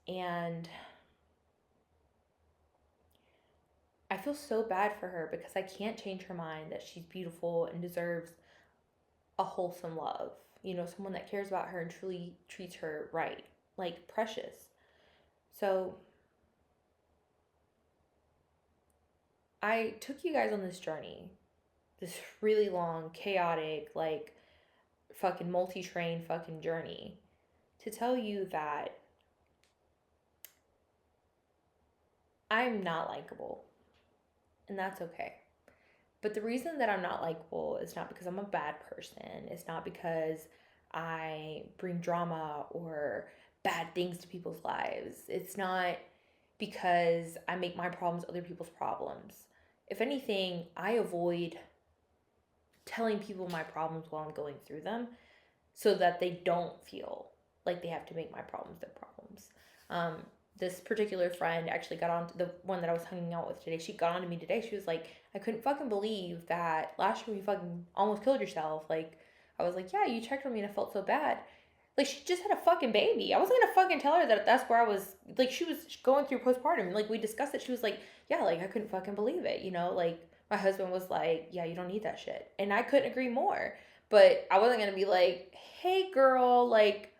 And I feel so bad for her because I can't change her mind that she's beautiful and deserves a wholesome love. You know, someone that cares about her and truly treats her right, like precious. So I took you guys on this journey, this really long, chaotic, like fucking multi-train fucking journey to tell you that I'm not likable. And that's okay. But the reason that I'm not likable is not because I'm a bad person. It's not because I bring drama or bad things to people's lives. It's not because I make my problems other people's problems. If anything, I avoid telling people my problems while I'm going through them so that they don't feel like they have to make my problems their problems. Um, this particular friend actually got on to the one that I was hanging out with today. She got on to me today. She was like, I couldn't fucking believe that last year you fucking almost killed yourself. Like, I was like, yeah, you checked on me and I felt so bad. Like, she just had a fucking baby. I wasn't gonna fucking tell her that that's where I was. Like, she was going through postpartum. Like, we discussed it. She was like, yeah, like, I couldn't fucking believe it. You know, like, my husband was like, yeah, you don't need that shit. And I couldn't agree more. But I wasn't gonna be like, hey, girl, like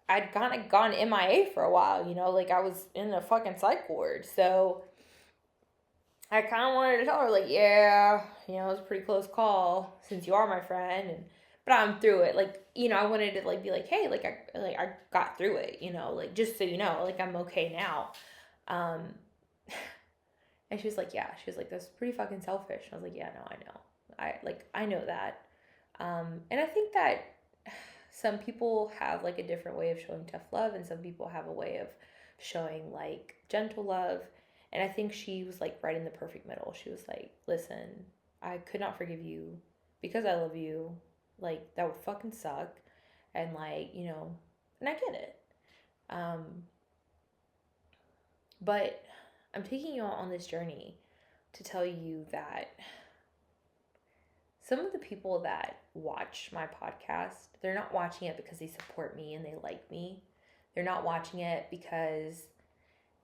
I'd kind of gone MIA for a while, you know, like I was in a fucking psych ward. So I kind of wanted to tell her, like, yeah, you know, it was a pretty close call since you are my friend, and but I'm through it. Like, you know, I wanted to like be like, hey, like I got through it, you know, like just so you know, like I'm okay now. Um, and she was like, yeah, she was like, that's pretty fucking selfish. I was like, yeah, no, I know, I know that. And I think that some people have like a different way of showing tough love, and some people have a way of showing like gentle love. And I think she was like right in the perfect middle. She was like, listen, I could not forgive you because I love you. Like, that would fucking suck. And like, you know, and I get it. Um, but I'm taking you on this journey to tell you that some of the people that watch my podcast, they're not watching it because they support me and they like me. They're not watching it because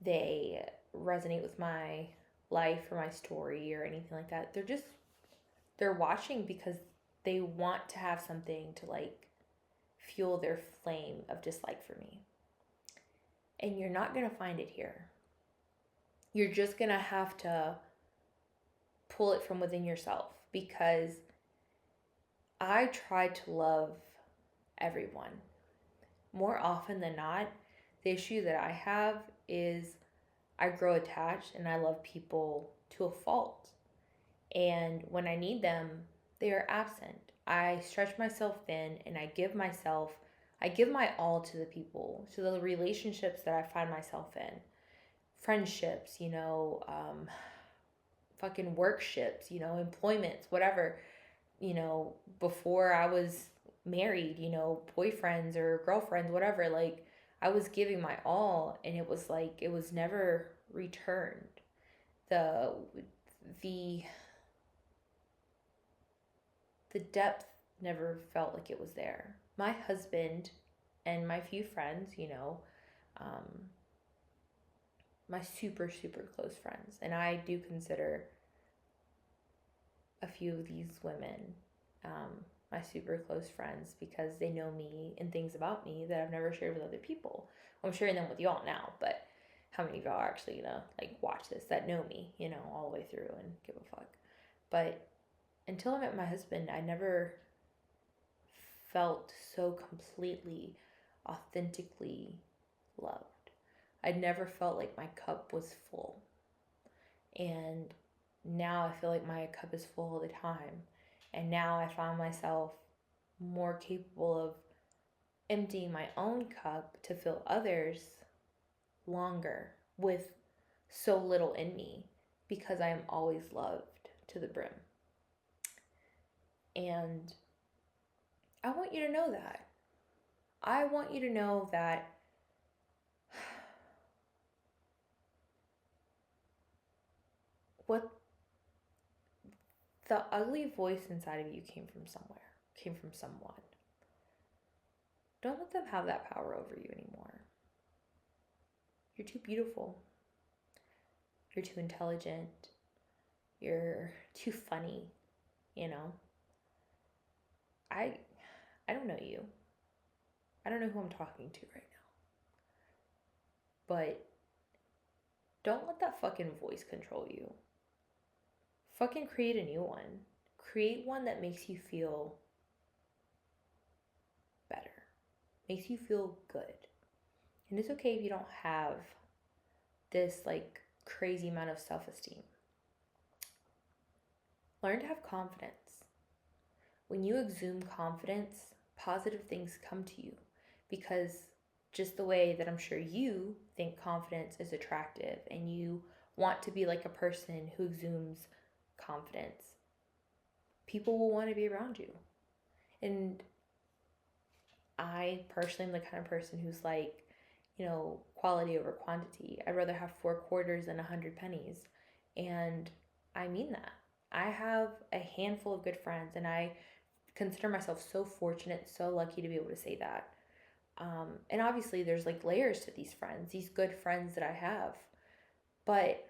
they resonate with my life or my story or anything like that. They're watching because they want to have something to like fuel their flame of dislike for me. And you're not going to find it here. You're just going to have to pull it from within yourself, because I try to love everyone. More often than not, the issue that I have is I grow attached and I love people to a fault. And when I need them, they are absent. I stretch myself thin and I give my all to the people, to the relationships that I find myself in. Friendships, you know, fucking workships, you know, employments, whatever. You know, before I was married, you know, boyfriends or girlfriends, whatever, like I was giving my all, and it was like it was never returned. The the the depth never felt like it was there. My husband and my few friends, you know, um, my super super close friends, and I do consider a few of these women my super close friends because they know me and things about me that I've never shared with other people. I'm sharing them with y'all now, but how many of y'all are actually gonna like watch this that know me, you know, all the way through and give a fuck? But until I met my husband, I never felt so completely, authentically loved. I never felt like my cup was full. And now I feel like my cup is full all the time. And now I find myself more capable of emptying my own cup to fill others longer with so little in me, because I am always loved to the brim. And I want you to know that. I want you to know that what the ugly voice inside of you came from somewhere, came from someone. Don't let them have that power over you anymore. You're too beautiful. You're too intelligent. You're too funny, you know. I I don't know you. I don't know who I'm talking to right now. But don't let that fucking voice control you. Fucking create a new one. Create one that makes you feel better. Makes you feel good. And it's okay if you don't have this like crazy amount of self-esteem. Learn to have confidence. When you exude confidence, positive things come to you, because just the way that I'm sure you think confidence is attractive and you want to be like a person who exudes confidence, people will want to be around you. And I personally am the kind of person who's like, quality over quantity. I'd rather have 4 quarters than 100 pennies. And I mean that. I have a handful of good friends, and I consider myself so fortunate, so lucky to be able to say that. And obviously, there's like layers to these friends, these good friends that I have. But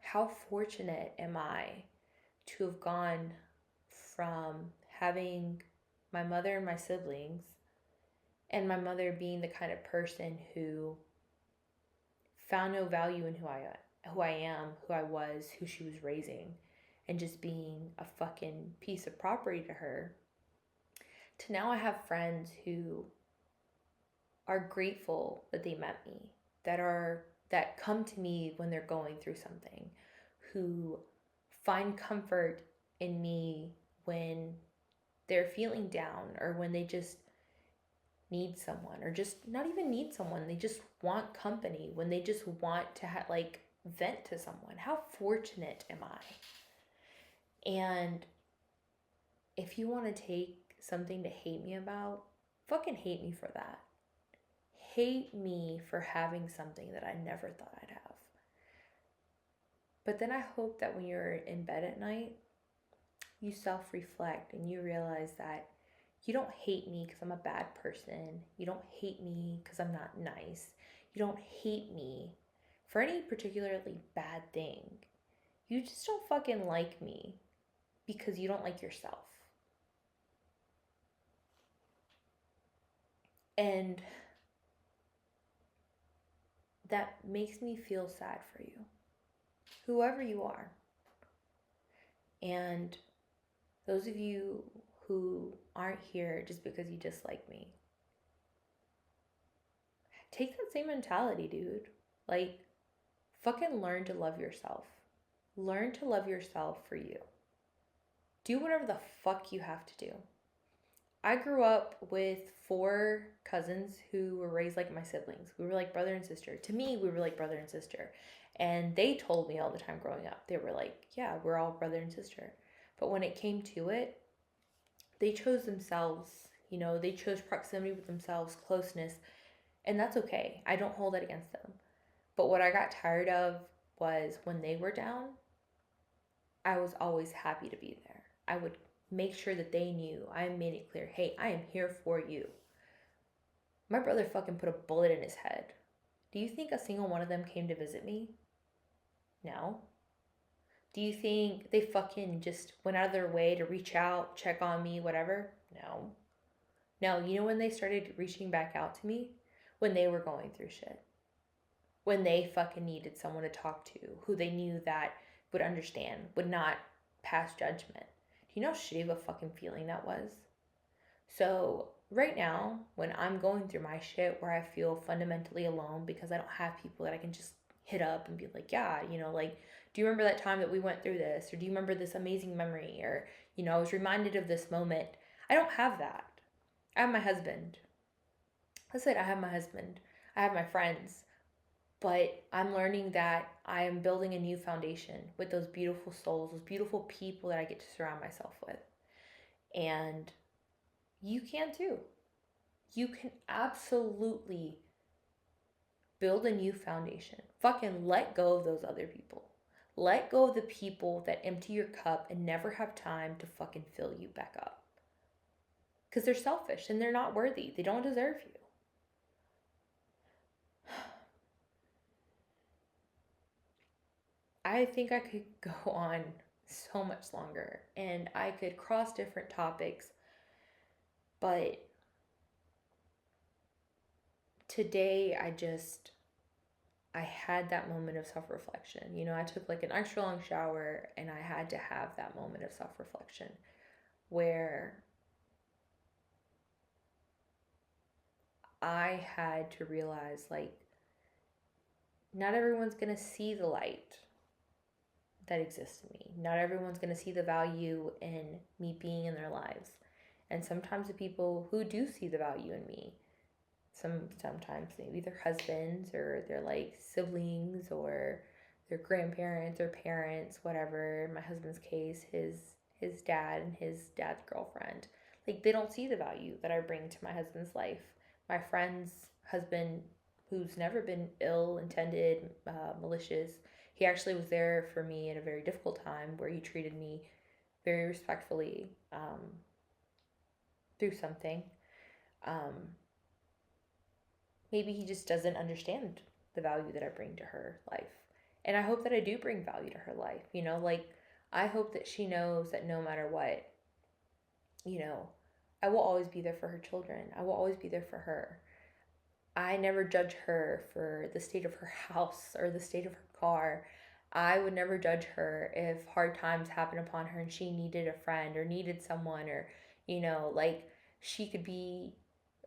how fortunate am I to have gone from having my mother and my siblings, and my mother being the kind of person who found no value in who I am, who I was, who she was raising, and just being a fucking piece of property to her, to now I have friends who are grateful that they met me, that come to me when they're going through something, who find comfort in me when they're feeling down, or when they just need someone, or just not even need someone, they just want company, when they just want to vent to someone. How fortunate am I? And if you want to take something to hate me about, fucking hate me for that. Hate me for having something that I never thought I'd have. But then I hope that when you're in bed at night, you self-reflect and you realize that you don't hate me because I'm a bad person. You don't hate me because I'm not nice. You don't hate me for any particularly bad thing. You just don't fucking like me because you don't like yourself. And that makes me feel sad for you, whoever you are. And those of you who aren't here just because you dislike me, take that same mentality, dude. Like, fucking learn to love yourself. Learn to love yourself for you. Do whatever the fuck you have to do. I grew up with 4 cousins who were raised like my siblings. We were like brother and sister. To me, we were like brother and sister. And they told me all the time growing up, they were like, yeah, we're all brother and sister. But when it came to it, they chose themselves. They chose proximity with themselves, closeness. And that's okay. I don't hold that against them. But what I got tired of was when they were down, I was always happy to be there. I would make sure that they knew. I made it clear, hey, I am here for you. My brother fucking put a bullet in his head. Do you think a single one of them came to visit me? No. Do you think they fucking just went out of their way to reach out, check on me, whatever? No. No, you know when they started reaching back out to me? When they were going through shit. When they fucking needed someone to talk to, who they knew that would understand, would not pass judgment. Do you know how shitty of a fucking feeling that was? So right now, when I'm going through my shit where I feel fundamentally alone because I don't have people that I can just hit up and be like, yeah, do you remember that time that we went through this? Or do you remember this amazing memory? Or, I was reminded of this moment. I don't have that. I have my husband. That's it. I have my husband. I have my friends. But I'm learning that I am building a new foundation with those beautiful souls, those beautiful people that I get to surround myself with. And you can too. You can absolutely build a new foundation. Fucking let go of those other people. Let go of the people that empty your cup and never have time to fucking fill you back up. Because they're selfish and they're not worthy. They don't deserve you. I think I could go on so much longer and I could cross different topics, but today I had that moment of self-reflection. I took like an extra long shower and I had to have that moment of self-reflection where I had to realize, like, not everyone's gonna see the light that exists in me. Not everyone's gonna see the value in me being in their lives. And sometimes the people who do see the value in me, sometimes maybe their husbands or their like siblings or their grandparents or parents, whatever. In my husband's case, his dad and his dad's girlfriend. Like they don't see the value that I bring to my husband's life. My friend's husband, who's never been ill-intended, malicious, he actually was there for me at a very difficult time where he treated me very respectfully through something. Um, Maybe he just doesn't understand the value that I bring to her life. And I hope that I do bring value to her life. Like I hope that she knows that no matter what, you know, I will always be there for her children. I will always be there for her. I never judge her for the state of her house or the state of her car. I would never judge her if hard times happen upon her and she needed a friend or needed someone or, like she could be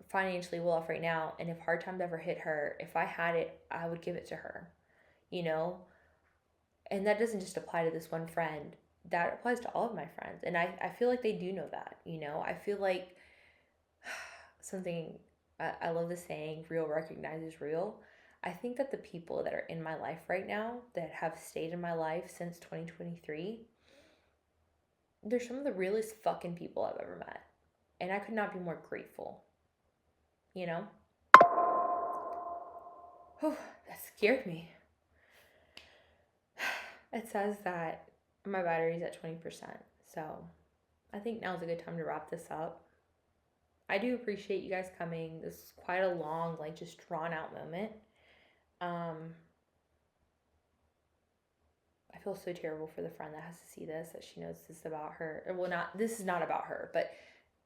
financially well off right now. And if hard times ever hit her, if I had it, I would give it to her, you know? And that doesn't just apply to this one friend, that applies to all of my friends. And I feel like they do know that, I feel like something, I love the saying, real recognizes real. I think that the people that are in my life right now that have stayed in my life since 2023, they're some of the realest fucking people I've ever met. And I could not be more grateful, you know? Oh, that scared me. It says that my battery's at 20%. So I think now's a good time to wrap this up. I do appreciate you guys coming. This is quite a long, like just drawn out moment. I feel so terrible for the friend that has to see this, that she knows this is about her. Well, this is not about her, but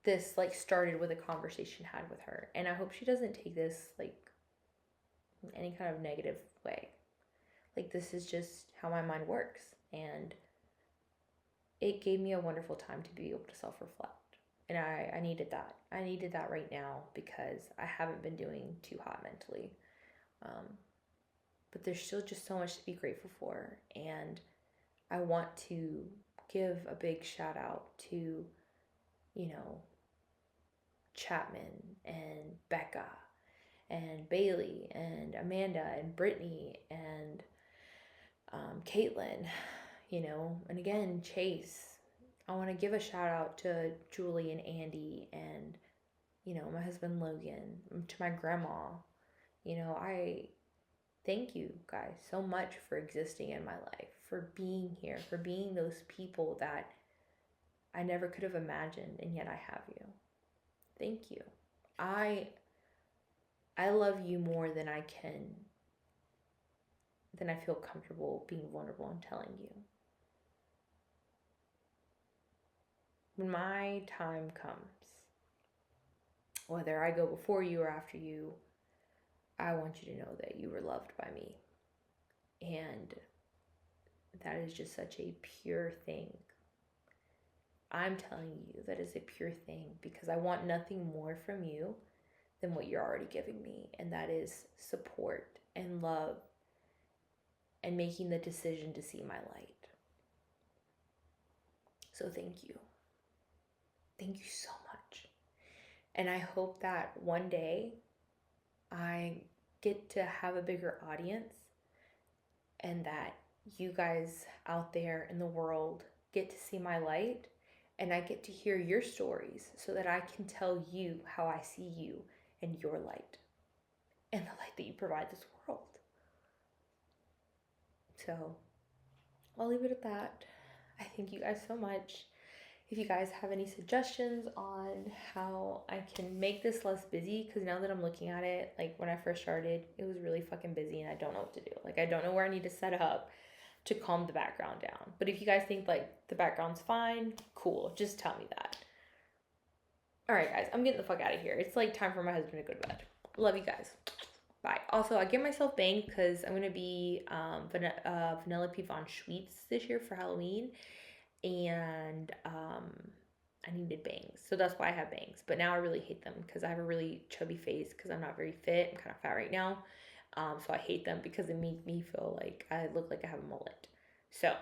this like started with a conversation had with her. And I hope she doesn't take this like in any kind of negative way. Like this is just how my mind works. And it gave me a wonderful time to be able to self-reflect. And I needed that. I needed that right now because I haven't been doing too hot mentally. But there's still just so much to be grateful for. And I want to give a big shout out to, Chapman and Becca and Bailey and Amanda and Brittany and Caitlin, and again, Chase. I want to give a shout out to Julie and Andy and, my husband Logan, to my grandma. I thank you guys so much for existing in my life, for being here, for being those people that I never could have imagined, and yet I have you. Thank you. I love you more than I feel comfortable being vulnerable and telling you. When my time comes, whether I go before you or after you, I want you to know that you were loved by me. And that is just such a pure thing. I'm telling you that is a pure thing because I want nothing more from you than what you're already giving me. And that is support and love and making the decision to see my light. So thank you. Thank you so much. And I hope that one day I get to have a bigger audience and that you guys out there in the world get to see my light and I get to hear your stories so that I can tell you how I see you and your light and the light that you provide this world. So I'll leave it at that. I thank you guys so much. If you guys have any suggestions on how I can make this less busy, because now that I'm looking at it, like when I first started, it was really fucking busy and I don't know what to do. Like I don't know where I need to set up to calm the background down. But if you guys think like the background's fine, cool. Just tell me that. All right, guys, I'm getting the fuck out of here. It's like time for my husband to go to bed. Love you guys. Bye. Also, I get myself bangs because I'm going to be Vanellope von Schweetz this year for Halloween. And I needed bangs. So that's why I have bangs. But now I really hate them because I have a really chubby face because I'm not very fit. I'm kind of fat right now. So I hate them because they make me feel like I look like I have a mullet. So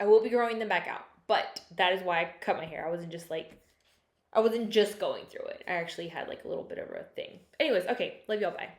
I will be growing them back out. But that is why I cut my hair. I wasn't just like, I wasn't just going through it. I actually had like a little bit of a thing. Anyways, okay, love y'all, bye.